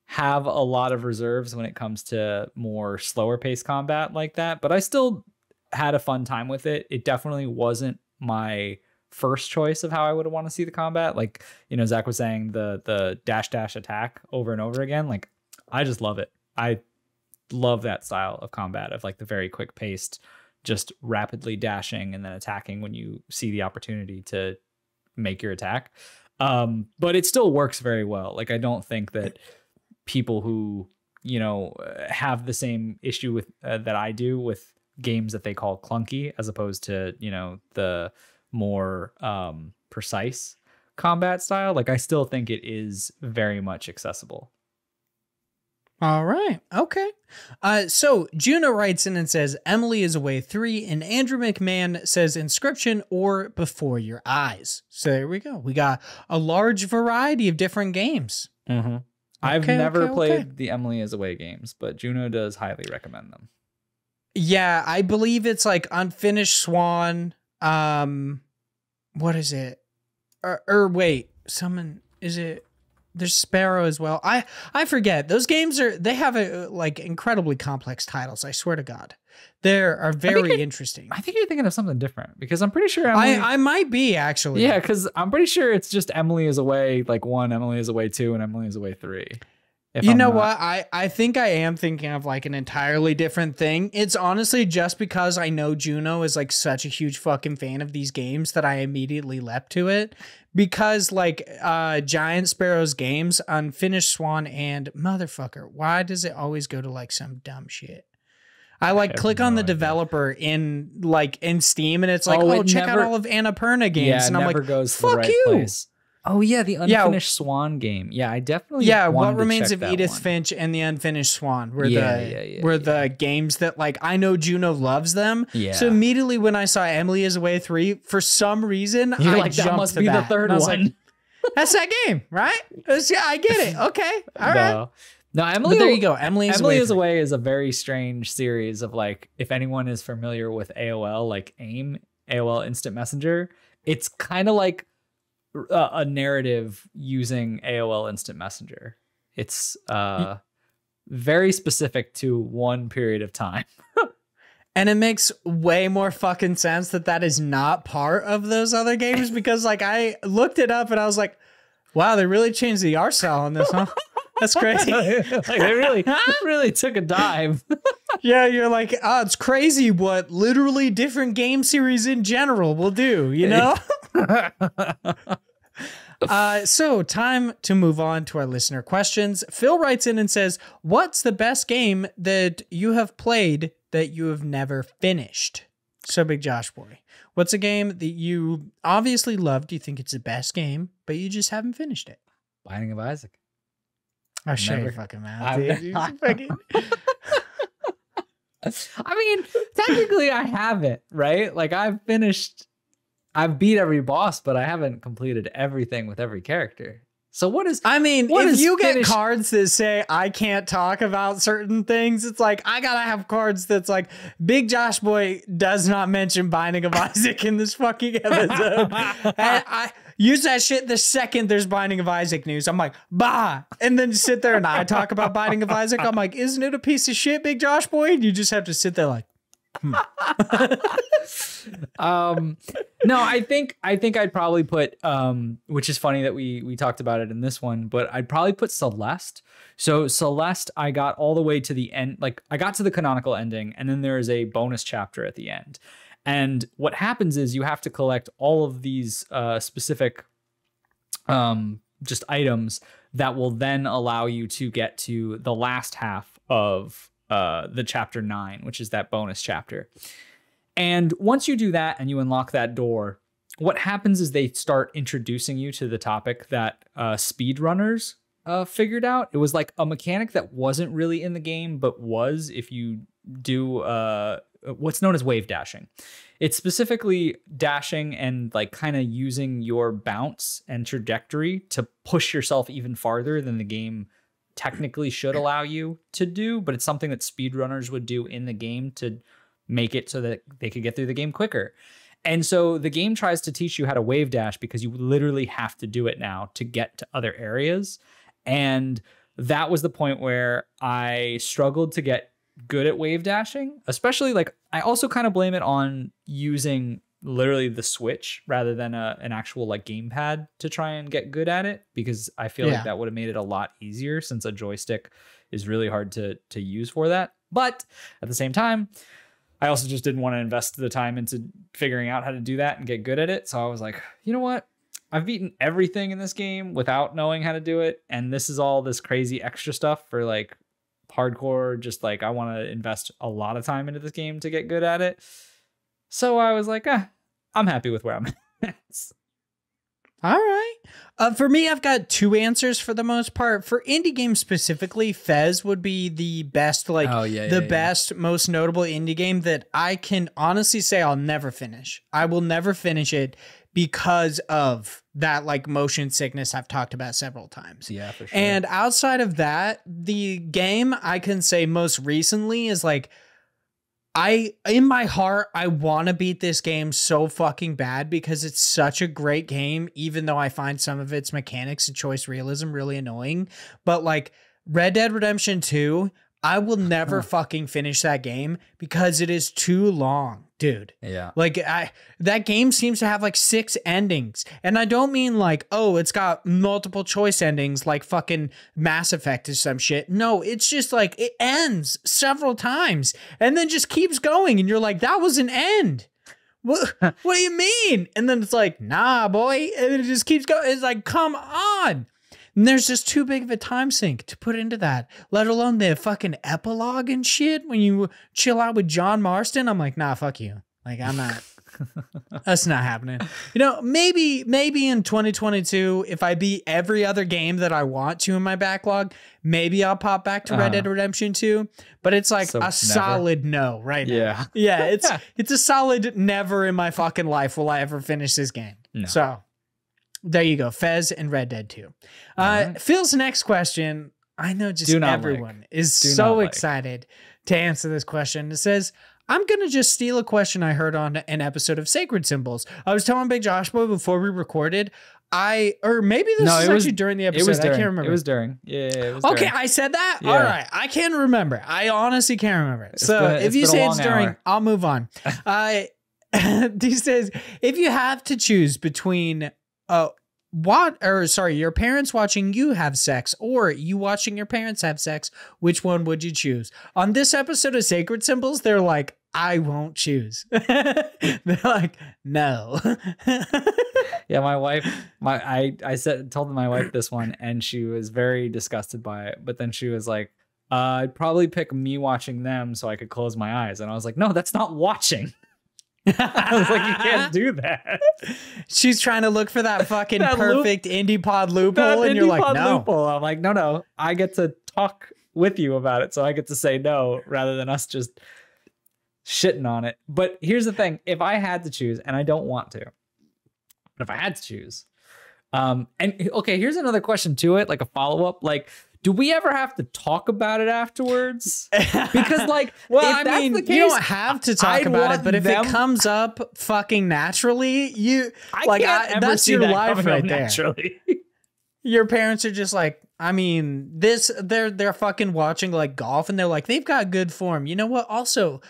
have a lot of reserves when it comes to more slower paced combat like that, but I still had a fun time with it. It definitely wasn't my first choice of how I would want to see the combat. Like, you know, Zach was saying the dash attack over and over again. Like, I just love it. I love that style of combat, of like the very quick paced, just rapidly dashing and then attacking when you see the opportunity to make your attack. But it still works very well. Like, I don't think that people who, you know, have the same issue with that I do with games that they call clunky, as opposed to, you know, the more precise combat style. Like, I still think it is very much accessible. All right. Okay. So Juno writes in and says Emily is Away 3, and Andrew McMahon says Inscription or Before Your Eyes. So there we go. We got a large variety of different games. Mm-hmm. I've never played the Emily is Away games, but Juno does highly recommend them. Yeah, I believe it's like Unfinished Swan. What is it? Or wait, is it? There's Sparrow as well. I forget. Those games they have like incredibly complex titles. I swear to God. There are very interesting. I think you're thinking of something different because I'm pretty sure Emily, I might be actually. Yeah, because I'm pretty sure it's just Emily is away like 1, Emily is away 2, and Emily is away 3. You know what? I think I am thinking of like an entirely different thing. It's honestly just because I know Juno is like such a huge fucking fan of these games that I immediately leapt to it. Because like Giant Sparrow's games, Unfinished Swan, and motherfucker, why does it always go to like some dumb shit? I like click on the developer in Steam and it's like, check out all of Annapurna games. Yeah, and I'm like, goes to fuck the right you. Place. Oh yeah, the Unfinished Swan game. Yeah, I definitely. Yeah, What Remains of Edith Finch and the Unfinished Swan were the games that like I know Juno loves them. Yeah. So immediately when I saw Emily is Away 3, for some reason I jumped that must to be that. the third one. Like, that's that game, right? Yeah, I get it. Okay, all right. No, Emily. But there you go. Emily is Away is a very strange series of like, if anyone is familiar with AOL, like AIM, AOL Instant Messenger, it's kind of like a narrative using AOL Instant Messenger. It's very specific to one period of time. And it makes way more fucking sense that is not part of those other games because like I looked it up and I was like, wow, they really changed the art style on this, huh? That's crazy. Like they really took a dive. Yeah, you're like, oh, it's crazy what literally different game series in general will do, you know? So time to move on to our listener questions. Phil writes in and says, what's the best game that you have played that you have never finished? So Big Josh Boy, what's a game that you obviously loved? You think it's the best game, but you just haven't finished it? Binding of Isaac. Oh, shut your fucking mouth, dude. I mean, technically I haven't, right? Like I've beat every boss, but I haven't completed everything with every character. So if you get cards that say I can't talk about certain things, it's like I gotta have cards that's like Big Josh Boy does not mention Binding of Isaac in this fucking episode. And I use that shit the second there's Binding of Isaac news. I'm like, bah, and then sit there and I talk about Binding of Isaac. I'm like, isn't it a piece of shit, Big Josh Boy? And you just have to sit there like, no, I think I'd probably put which is funny that we talked about it in this one, but I'd probably put Celeste. So Celeste, I got all the way to the end, like I got to the canonical ending, and then there is a bonus chapter at the end. And what happens is you have to collect all of these specific just items that will then allow you to get to the last half of the chapter 9, which is that bonus chapter. And once you do that and you unlock that door, what happens is they start introducing you to the topic that speedrunners figured out. It was like a mechanic that wasn't really in the game, but was if you do what's known as wave dashing. It's specifically dashing and like kind of using your bounce and trajectory to push yourself even farther than the game technically should allow you to do, but it's something that speedrunners would do in the game to make it so that they could get through the game quicker. And so the game tries to teach you how to wave dash because you literally have to do it now to get to other areas. And that was the point where I struggled to get good at wave dashing, especially like I also kind of blame it on using literally the Switch rather than an actual like gamepad to try and get good at it, because I feel like that would have made it a lot easier since a joystick is really hard to use for that. But at the same time, I also just didn't want to invest the time into figuring out how to do that and get good at it. So I was like, you know what? I've beaten everything in this game without knowing how to do it. And this is all this crazy extra stuff for like hardcore, just like I want to invest a lot of time into this game to get good at it. So I was like, I'm happy with where I'm at. All right. For me, I've got two answers for the most part. For indie games specifically, Fez would be the best, best, most notable indie game that I can honestly say I'll never finish. I will never finish it because of that like motion sickness I've talked about several times. Yeah, for sure. And outside of that, the game I can say most recently is like, in my heart, I want to beat this game so fucking bad because it's such a great game, even though I find some of its mechanics and choice realism really annoying. But like Red Dead Redemption 2, I will never fucking finish that game because it is too long, dude. Yeah. Like that game seems to have like 6 endings. And I don't mean like, oh, it's got multiple choice endings like fucking Mass Effect or some shit. No, it's just like it ends several times and then just keeps going. And you're like, that was an end. What do you mean? And then it's like, nah, boy. And it just keeps going. It's like, come on. And there's just too big of a time sink to put into that, let alone the fucking epilogue and shit. When you chill out with John Marston, I'm like, nah, fuck you. Like, I'm not, that's not happening. You know, maybe in 2022, if I beat every other game that I want to in my backlog, maybe I'll pop back to Red Dead Redemption 2. But it's like a solid no right now. Yeah, it's a solid never in my fucking life will I ever finish this game. No. So there you go. Fez and Red Dead 2. Phil's next question. I know just everyone is so excited to answer this question. It says, I'm going to just steal a question I heard on an episode of Sacred Symbols. I was telling Big Josh Boy before we recorded, or maybe this was actually during the episode. I can't remember. It was during. Yeah, it was okay, during. I said that? Yeah. All right. I can't remember. I honestly can't remember. So if you say it's during, I'll move on. He says, if you have to choose between your parents watching you have sex or you watching your parents have sex, which one would you choose? On this episode of Sacred Symbols, they're like, I won't choose. They're like, no. Yeah, my wife, told my wife this one and she was very disgusted by it. But then she was like, I'd probably pick me watching them so I could close my eyes. And I was like, no, that's not watching. I was like, you can't do that. She's trying to look for that fucking perfect indie pod loophole, and you're like, no. Loophole. I'm like, no. I get to talk with you about it, so I get to say no rather than us just shitting on it. But here's the thing: if I had to choose, and I don't want to, but if I had to choose, and okay, here's another question to it, like a follow up, like. Do we ever have to talk about it afterwards? Because, like, well, I mean, the case, you don't have to talk about it, but if it comes up fucking naturally, that's your life right there. Naturally. Your parents are just like, I mean, they're fucking watching like golf, and they're like, they've got good form. You know what? Also,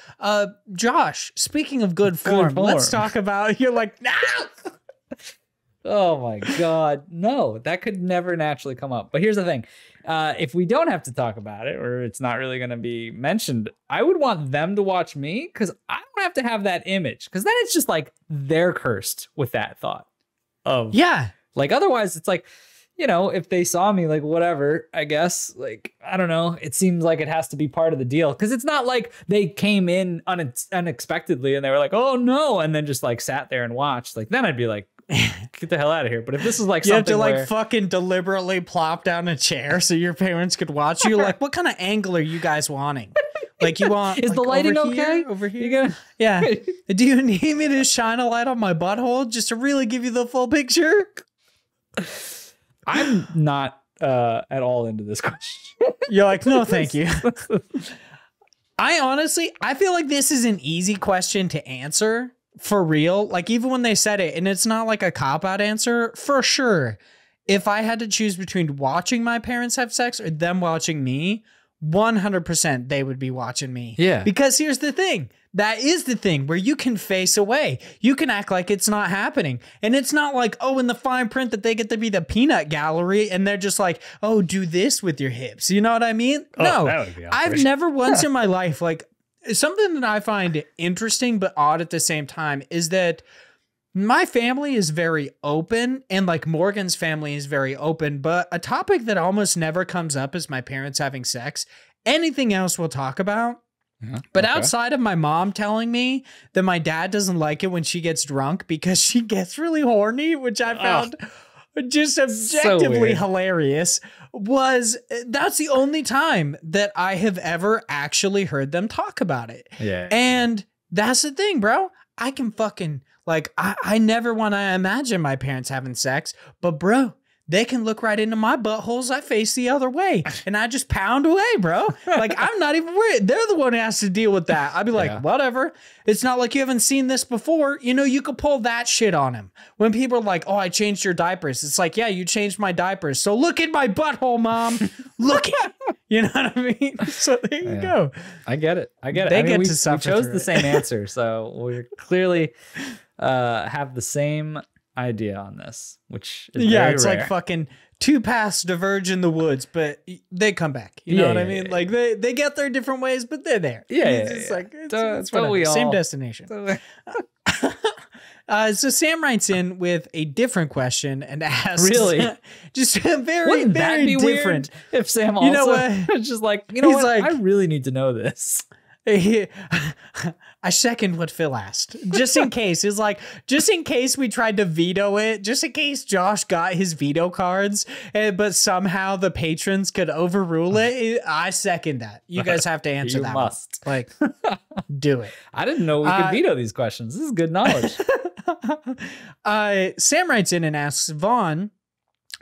Josh, speaking of good form, let's talk about. You're like, no. Oh my God. No, that could never naturally come up. But here's the thing. If we don't have to talk about it or it's not really going to be mentioned, I would want them to watch me because I don't have to have that image because then it's just like they're cursed with that thought of. Yeah. Like otherwise it's like, you know, if they saw me, like whatever, I guess, like, I don't know. It seems like it has to be part of the deal because it's not like they came in unexpectedly and they were like, oh no. And then just like sat there and watched. Like then I'd be like, get the hell out of here. But if this is like something you have to fucking deliberately plop down a chair so your parents could watch you. Like, what kind of angle are you guys wanting? Like, you want is like, the lighting over okay? Here, over here? Yeah. Do you need me to shine a light on my butthole just to really give you the full picture? I'm not at all into this question. You're like, no, thank you. I feel like this is an easy question to answer. For real, like even when they said it, and it's not like a cop-out answer, for sure. If I had to choose between watching my parents have sex or them watching me, 100% they would be watching me. Yeah. Because here's the thing. That is the thing where you can face away. You can act like it's not happening. And it's not like, oh, in the fine print that they get to be the peanut gallery and they're just like, oh, do this with your hips. You know what I mean? Oh, no, that would be I've never once in my life, like, something that I find interesting but odd at the same time is that my family is very open and like Morgan's family is very open, but a topic that almost never comes up is my parents having sex. Anything else we'll talk about. Yeah, but outside of my mom telling me that my dad doesn't like it when she gets drunk because she gets really horny, which I found just objectively hilarious, that's the only time that I have ever actually heard them talk about it. Yeah. And that's the thing, bro. I can fucking, like, I never want to imagine my parents having sex, but bro, they can look right into my buttholes. I face the other way and I just pound away, bro. Like, I'm not even worried. They're the one who has to deal with that. I'd be like, whatever. It's not like you haven't seen this before. You know, you could pull that shit on him. When people are like, oh, I changed your diapers. It's like, yeah, you changed my diapers. So look at my butthole, mom. Look at You know what I mean? So there you go. I get it. They get to suffer. We chose the same answer, so we clearly have the same idea on this, which is very it's rare. like fucking two paths diverge in the woods, but they come back. You know what I mean? Like they get their different ways, but they're there. It's like it's whatever. Same destination. So Sam writes in with a different question and asks, really, just very, very different. If Sam also, just like, he's like, I really need to know this. I second what Phil asked. Just in case. It's like, just in case we tried to veto it, just in case Josh got his veto cards, but somehow the patrons could overrule it, I second that. You guys have to answer that must. One. Like, do it. I didn't know we could veto these questions. This is good knowledge. Sam writes in and asks, Vaughn,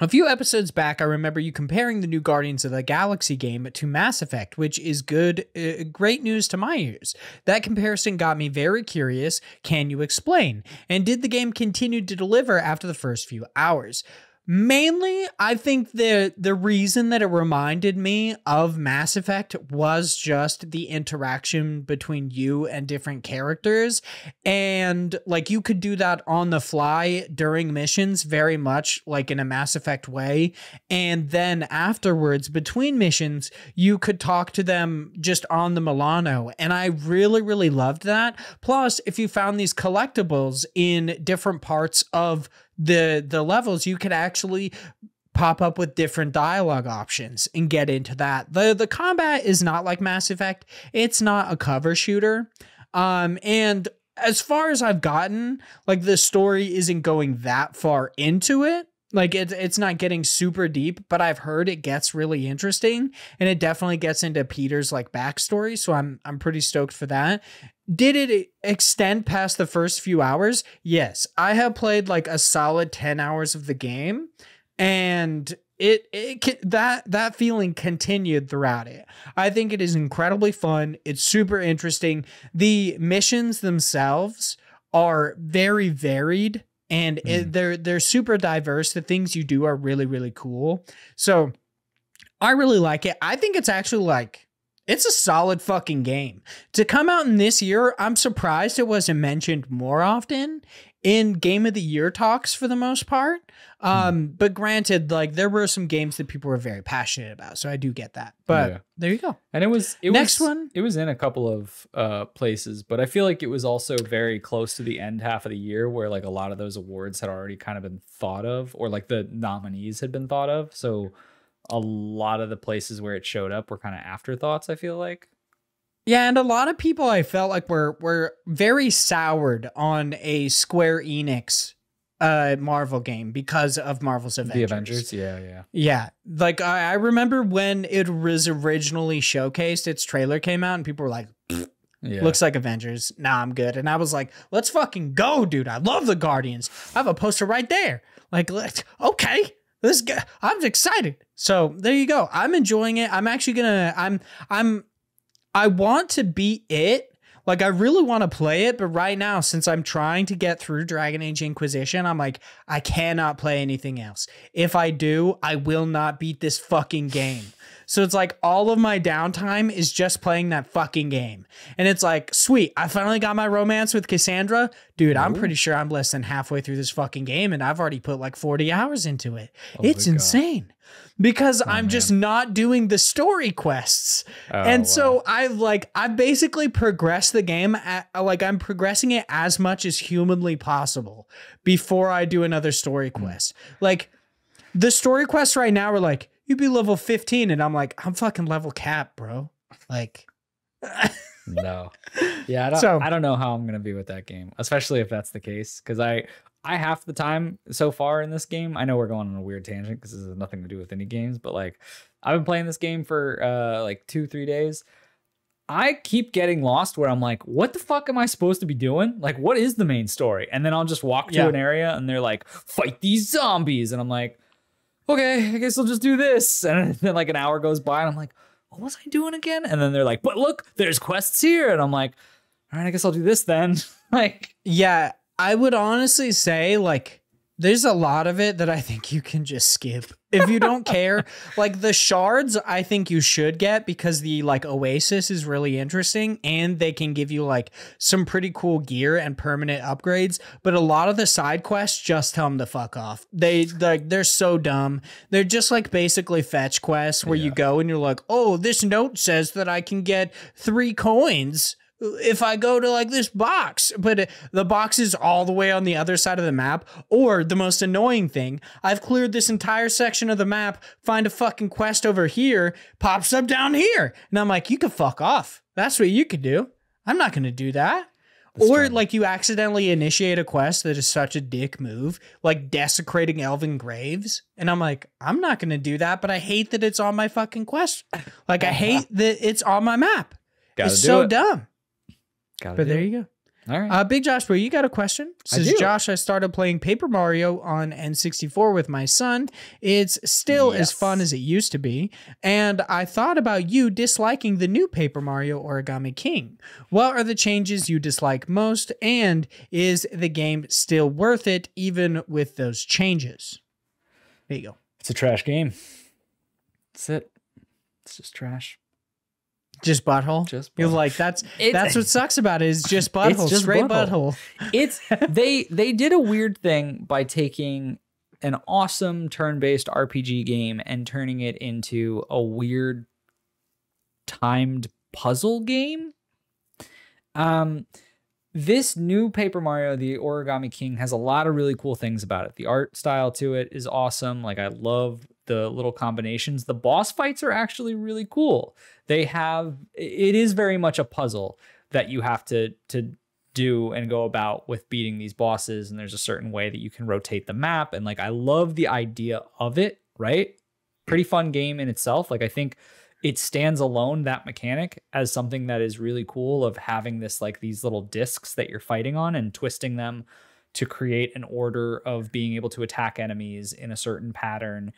a few episodes back, I remember you comparing the new Guardians of the Galaxy game to Mass Effect, which is great news to my ears. That comparison got me very curious. Can you explain? And did the game continue to deliver after the first few hours? Mainly, I think the reason that it reminded me of Mass Effect was just the interaction between you and different characters. And like you could do that on the fly during missions, very much like in a Mass Effect way. And then afterwards, between missions, you could talk to them just on the Milano. And I really, really loved that. Plus, if you found these collectibles in different parts of the levels, you could actually pop up with different dialogue options and get into that. The combat is not like Mass Effect. It's not a cover shooter. And as far as I've gotten, like the story isn't going that far into it. Like it's not getting super deep, but I've heard it gets really interesting, and it definitely gets into Peter's like backstory. So I'm pretty stoked for that. Did it extend past the first few hours? Yes, I have played like a solid 10 hours of the game, and that feeling continued throughout it. I think it is incredibly fun. It's super interesting. The missions themselves are very varied. And they're super diverse. The things you do are really, really cool. So I really like it. I think it's actually like, it's a solid fucking game. To come out in this year, I'm surprised it wasn't mentioned more often in Game of the Year talks for the most part. But granted, like there were some games that people were very passionate about, so I do get that. But there you go. And it was in a couple of places, but I feel like it was also very close to the end half of the year where like a lot of those awards had already kind of been thought of, or like the nominees had been thought of. So a lot of the places where it showed up were kind of afterthoughts, I feel like. Yeah, and a lot of people I felt like were very soured on a Square Enix Marvel game because of Marvel's Avengers. The Avengers, yeah. Yeah, like I remember when it was originally showcased, its trailer came out and people were like, looks like Avengers. Nah, I'm good. And I was like, let's fucking go, dude. I love the Guardians. I have a poster right there. Like, okay. This guy, I'm excited. So there you go. I'm enjoying it. I'm actually gonna, I want to beat it. Like, I really want to play it, but right now, since I'm trying to get through Dragon Age Inquisition, I'm like, I cannot play anything else. If I do, I will not beat this fucking game. So it's like all of my downtime is just playing that fucking game. And it's like, sweet, I finally got my romance with Cassandra. Dude, I'm pretty sure I'm less than halfway through this fucking game, and I've already put like 40 hours into it. It's insane. Because I'm just not doing the story quests. So I've basically progressed the game I'm progressing it as much as humanly possible before I do another story quest. Like the story quests right now are like, you'd be level 15, and I'm like, I'm fucking level cap, bro. Like no. Yeah, I don't know how I'm gonna be with that game, especially if that's the case. Because I half the time so far in this game, I know we're going on a weird tangent because this has nothing to do with any games, but like I've been playing this game for like 2-3 days. I keep getting lost where I'm like, what the fuck am I supposed to be doing? Like, what is the main story? And then I'll just walk to an area and they're like, fight these zombies. And I'm like, okay, I guess I'll just do this. And then like an hour goes by and I'm like, what was I doing again? And then they're like, but look, there's quests here. And I'm like, all right, I guess I'll do this then. Like, yeah. I would honestly say, like, There's a lot of it that I think you can just skip. If you don't care, like the shards, I think you should get because the like oasis is really interesting and they can give you like some pretty cool gear and permanent upgrades. But a lot of the side quests just tell them to fuck off. They're so dumb. They're just like basically fetch quests where you go and you're like, oh, this note says that I can get 3 coins if I go to like this box, but the box is all the way on the other side of the map. Or the most annoying thing, I've cleared this entire section of the map, find a fucking quest over here, pops up down here. And I'm like, you can fuck off. That's what you could do. I'm not going to do that. That's or like you accidentally initiate a quest that is such a dick move, like desecrating elven graves. And I'm like, I'm not going to do that, but I hate that it's on my fucking quest. Like I hate that it's on my map. It's so dumb. But there you go. All right. Big Josh, Boy, you got a question? Says Josh, I started playing Paper Mario on N64 with my son. It's still as fun as it used to be. And I thought about you disliking the new Paper Mario Origami King. What are the changes you dislike most? And is the game still worth it even with those changes? There you go. It's a trash game. That's it. It's just trash. Just butthole. You're like that's what sucks about it is just butthole. It's just straight butthole. It's they did a weird thing by taking an awesome turn-based RPG game and turning it into a weird timed puzzle game. This new Paper Mario, the Origami King, has a lot of really cool things about it. The art style to it is awesome. Like I love the little combinations. The boss fights are actually really cool. It is very much a puzzle that you have to do and go about with beating these bosses. And there's a certain way that you can rotate the map. And like, I love the idea of it, right? Pretty fun game in itself. Like I think it stands alone, that mechanic, as something that is really cool of having this, like these little discs that you're fighting on and twisting them to create an order of being able to attack enemies in a certain pattern.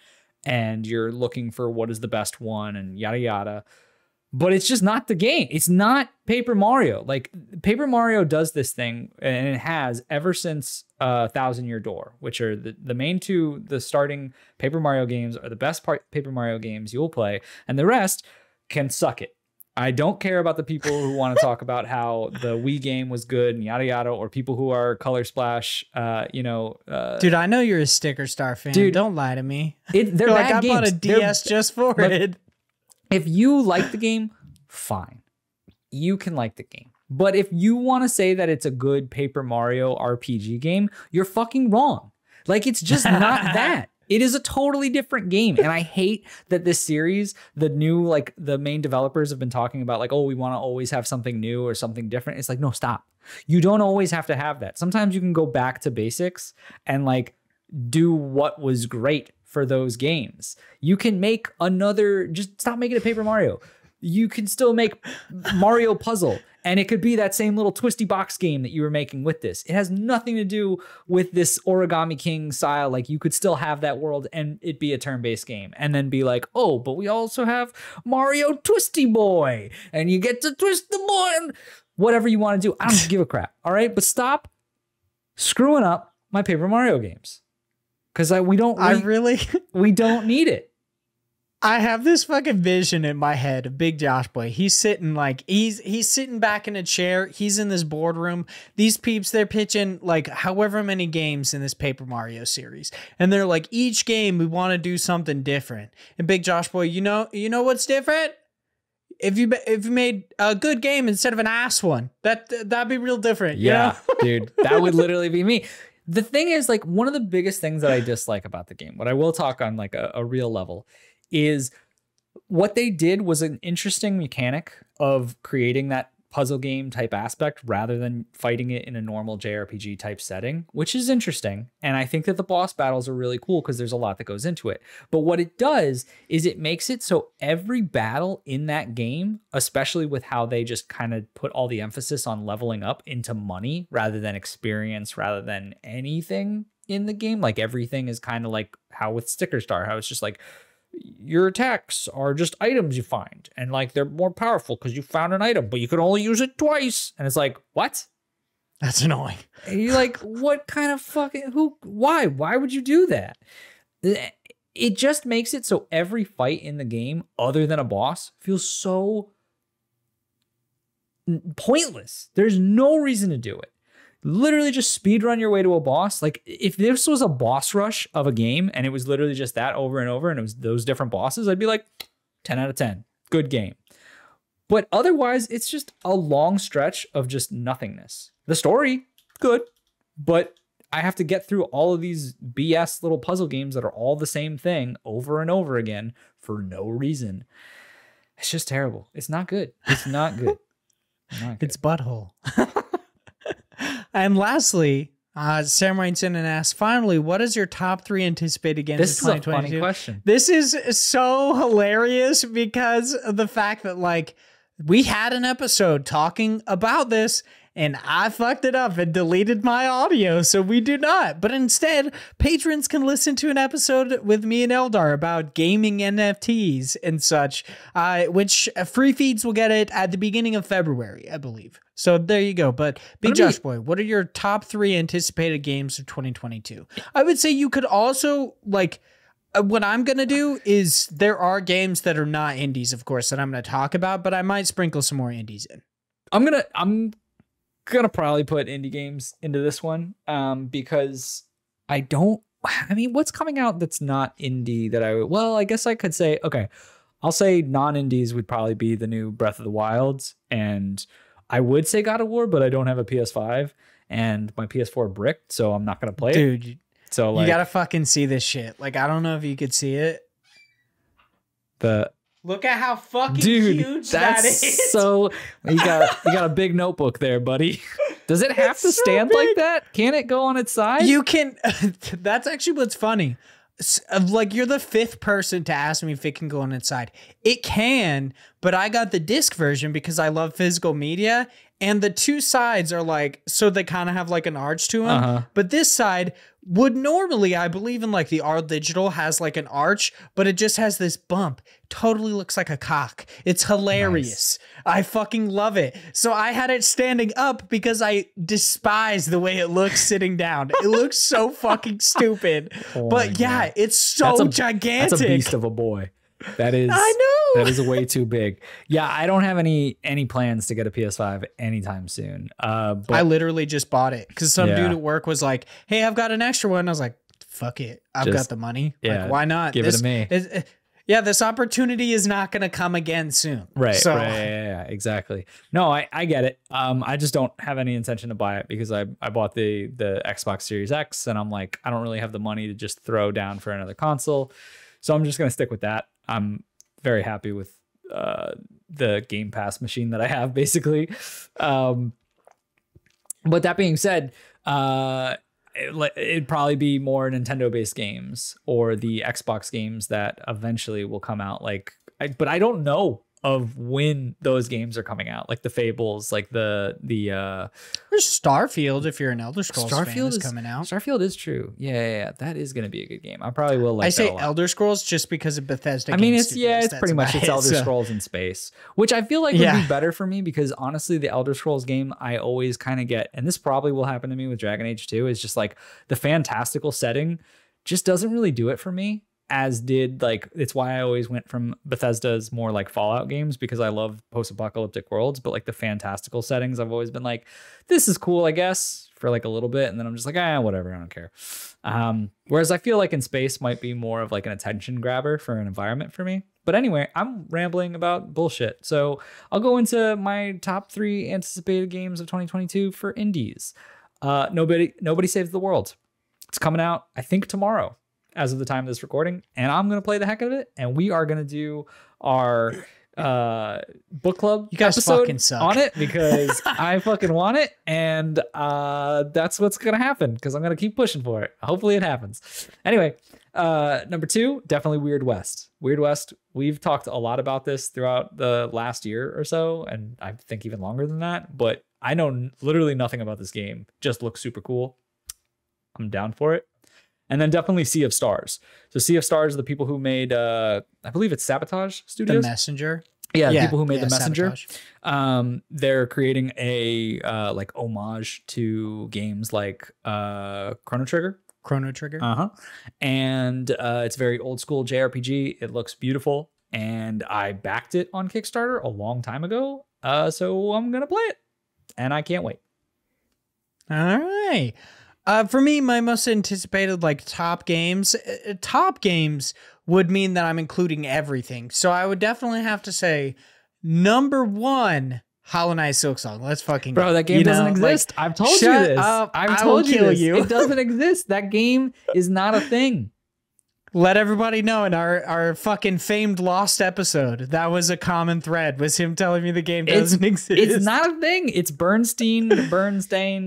And you're looking for what is the best one and yada, yada. But it's just not the game. It's not Paper Mario. Like Paper Mario does this thing, and it has ever since Thousand Year Door, which are the main two, the starting Paper Mario games are the best Paper Mario games you'll play. And the rest can suck it. I don't care about the people who want to talk about how the Wii game was good and yada yada, or people who are Color Splash. Dude, I know you're a Sticker Star fan. Dude, don't lie to me. They're like, I bought a DS just for it. If you like the game, fine. You can like the game. But if you want to say that it's a good Paper Mario RPG game, you're fucking wrong. Like, it's just not that. It is a totally different game. And I hate that this series, the main developers have been talking about like, oh, we want to always have something new or something different. It's like, no, stop. You don't always have to have that. Sometimes you can go back to basics and like do what was great for those games. You can make just stop making a Paper Mario. You can still make Mario Puzzle, and it could be that same little twisty box game that you were making with this. It has nothing to do with this Origami King style. Like you could still have that world and it be a turn-based game, and then be like, oh, but we also have Mario Twisty Boy, and you get to twist the boy and whatever you want to do. I don't give a crap. All right, but stop screwing up my Paper Mario games. Because we don't need it. I have this fucking vision in my head of Big Josh Boy. He's sitting like he's sitting back in a chair. He's in this boardroom. These peeps, they're pitching like however many games in this Paper Mario series, and they're like, each game we want to do something different. And Big Josh Boy, you know what's different? If you made a good game instead of an ass one, that'd be real different. Yeah, dude, that would literally be me. The thing is, like, one of the biggest things that I dislike about the game, what I will talk on like a real level, is what they did was an interesting mechanic of creating that puzzle game type aspect rather than fighting it in a normal JRPG type setting, which is interesting. And I think that the boss battles are really cool because there's a lot that goes into it. But what it does is it makes it so every battle in that game, especially with how they just kind of put all the emphasis on leveling up into money rather than experience, rather than anything in the game, like everything is kind of like how with Sticker Star, how it's just like, your attacks are just items you find, and like they're more powerful because you found an item, but you can only use it twice. And it's like, what? That's annoying. And you're like, what kind of fucking, why would you do that? It just makes it so every fight in the game, other than a boss, feels so pointless. There's no reason to do it. Literally just speed run your way to a boss. Like if this was a boss rush of a game and it was literally just that over and over and it was those different bosses, I'd be like 10 out of 10. Good game. But otherwise, it's just a long stretch of just nothingness. The story, good, but I have to get through all of these BS little puzzle games that are all the same thing over and over again for no reason. It's just terrible. It's not good. It's not good. Not good. It's butthole. And lastly, Sam writes in and asks, finally, what is your top 3 anticipated games of 2022? This is a funny question. This is so hilarious because of the fact that, like, we had an episode talking about this and I fucked it up and deleted my audio, so we do not. But instead, patrons can listen to an episode with me and Eldar about gaming NFTs and such, which free feeds will get it at the beginning of February, I believe. So there you go. But Big Josh Boy, what are your top 3 anticipated games of 2022? I would say you could also, like, what I'm going to do is there are games that are not indies, of course, that I'm going to talk about, but I might sprinkle some more indies in. I'm gonna probably put indie games into this one because what's coming out that's not indie that I guess I could say, okay, I'll say non-indies would probably be the new Breath of the Wilds, and I would say God of War, but I don't have a PS5 and my PS4 bricked, so I'm not gonna play it. Dude, so like, you gotta fucking see this shit. Like, I don't know if you could see it. Look at how fucking huge that is. So you got a big notebook there, buddy. Does it have to stand like that? Can it go on its side? You can. That's actually what's funny. Like, you're the 5th person to ask me if it can go on its side. It can, but I got the disc version because I love physical media. And the 2 sides are like, so they kind of have like an arch to them. But this side would normally, I believe in like the all digital, has like an arch, but it just has this bump. Totally looks like a cock. It's hilarious. Nice. I fucking love it. So I had it standing up because I despise the way it looks sitting down. It looks so fucking stupid. But yeah, it's so gigantic. That's a beast of a boy. That is, I know, that is way too big. Yeah, I don't have any plans to get a PS5 anytime soon. But I literally just bought it because some dude at work was like, "Hey, I've got an extra one." I was like, "Fuck it, I've got the money. Yeah, like, why not? Give it to me." This opportunity is not going to come again soon. Right. So. Right. Yeah, exactly. No, I get it. I just don't have any intention to buy it because I bought the Xbox Series X and I'm like, I don't really have the money to just throw down for another console. So I'm just going to stick with that. I'm very happy with the Game Pass machine that I have, basically. But that being said, it'd probably be more Nintendo-based games or the Xbox games that eventually will come out. But I don't know of when those games are coming out, like the Fables, like the there's Starfield. If you're an Elder Scrolls fan, is coming out. Starfield is true. Yeah, that is going to be a good game. I probably will. I say Elder Scrolls just because of Bethesda. I mean, it's pretty much it's Elder Scrolls in space, which I feel like would be better for me because honestly, the Elder Scrolls game I always kind of get, and this probably will happen to me with Dragon Age 2, is just like the fantastical setting just doesn't really do it for me. As did, like, it's why I always went from Bethesda's more like Fallout games because I love post-apocalyptic worlds, but like the fantastical settings, I've always been like, this is cool, I guess, for like a little bit. And then I'm just like, whatever, I don't care. Whereas I feel like in space might be more of like an attention grabber for an environment for me. But anyway, I'm rambling about bullshit. So I'll go into my top 3 anticipated games of 2022 for indies. Nobody Saves the World. It's coming out, I think, tomorrow, as of the time of this recording, and I'm going to play the heck out of it, and we are going to do our book club episode on it because I fucking want it, and that's what's going to happen because I'm going to keep pushing for it. Hopefully it happens. Anyway, number 2, definitely Weird West. Weird West, we've talked a lot about this throughout the last year or so, and I think even longer than that, but I know literally nothing about this game. Just looks super cool. I'm down for it. And then definitely Sea of Stars. So Sea of Stars, the people who made, I believe it's Sabotage Studios. The Messenger. Yeah, the people who made the Messenger. Sabotage. They're creating a like homage to games like Chrono Trigger. And it's very old school JRPG. It looks beautiful, and I backed it on Kickstarter a long time ago. So I'm gonna play it, and I can't wait. All right. For me, my most anticipated like top games would mean that I'm including everything. So I would definitely have to say number 1, Hollow Knight Silksong. Let's fucking bro. That game doesn't exist. Like, I've told you this. I've told you this. It doesn't exist. That game is not a thing. Let everybody know in our fucking famed Lost episode, that was a common thread, was him telling me the game doesn't exist. It's not a thing. It's Bernstein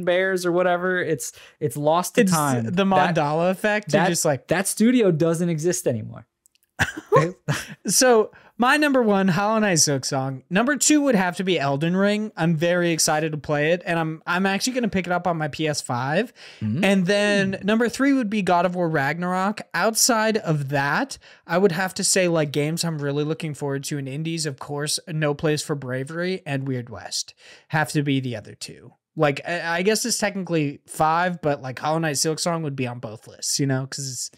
Bears or whatever. It's lost to time. The Mandala effect. That, just like that studio doesn't exist anymore. So my number 1, Hollow Knight Silksong. Number 2 would have to be Elden Ring. I'm very excited to play it, and I'm actually going to pick it up on my PS5. And then number 3 would be God of War Ragnarok. Outside of that, I would have to say like games I'm really looking forward to in indies. Of course, No Place for Bravery and Weird West have to be the other 2. Like, I guess it's technically 5, but like Hollow Knight Silksong would be on both lists, you know, because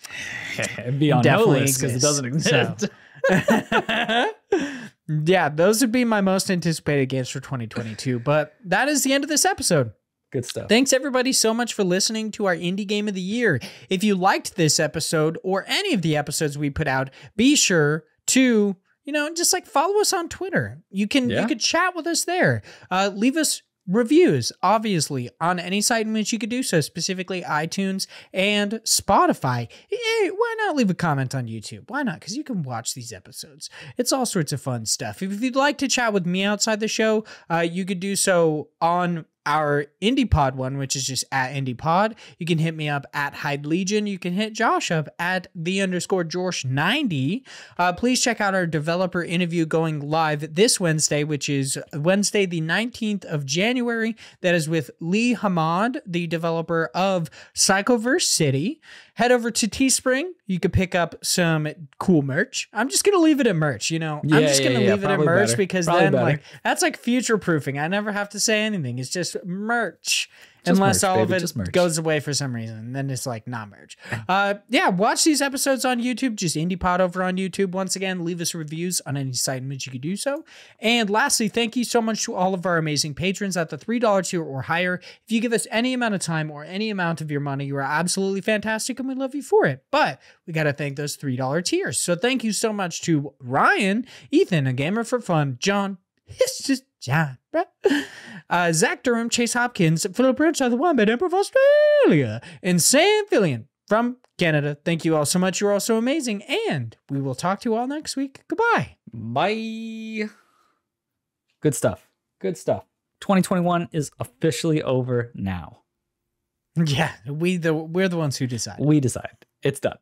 it'd be on no list because it doesn't exist. So. Yeah, those would be my most anticipated games for 2022. But that is the end of this episode. Good stuff. Thanks everybody so much for listening to our Indie Game of the Year. If you liked this episode or any of the episodes we put out, be sure to, you know, just like follow us on Twitter. You can chat with us there. Leave us reviews, obviously, on any site in which you could do so, specifically iTunes and Spotify. Hey, why not leave a comment on YouTube? Why not? Because you can watch these episodes. It's all sorts of fun stuff. If you'd like to chat with me outside the show, you could do so on our IndiePod one, which is just at IndiePod. You can hit me up at Hyde Legion. You can hit Josh up at _Jorsh90. Please check out our developer interview going live this Wednesday, which is Wednesday, the 19th of January. That is with Lee Hamad, the developer of Psychoverse City. Head over to Teespring. You could pick up some cool merch. I'm just going to leave it at merch, you know? I'm just going to leave it at merch because then like that's like future proofing. I never have to say anything. It's just merch. Just unless merch, all baby. Of it goes away for some reason. And then it's like not merch. Yeah, watch these episodes on YouTube. Just IndiePod over on YouTube. Once again, leave us reviews on any site in which you could do so. And lastly, thank you so much to all of our amazing patrons at the $3 tier or higher. If you give us any amount of time or any amount of your money, you are absolutely fantastic and we love you for it. But we got to thank those $3 tiers. So thank you so much to Ryan, Ethan, a gamer for fun, John, it's just John, bro. Zach Durham, Chase Hopkins, Philip Rich, the Wombat Emperor of Australia, and Sam Fillion from Canada. Thank you all so much. You're all so amazing. And we will talk to you all next week. Goodbye. Bye. Good stuff. Good stuff. 2021 is officially over now. Yeah, we're the ones who decide. We decide. It's done.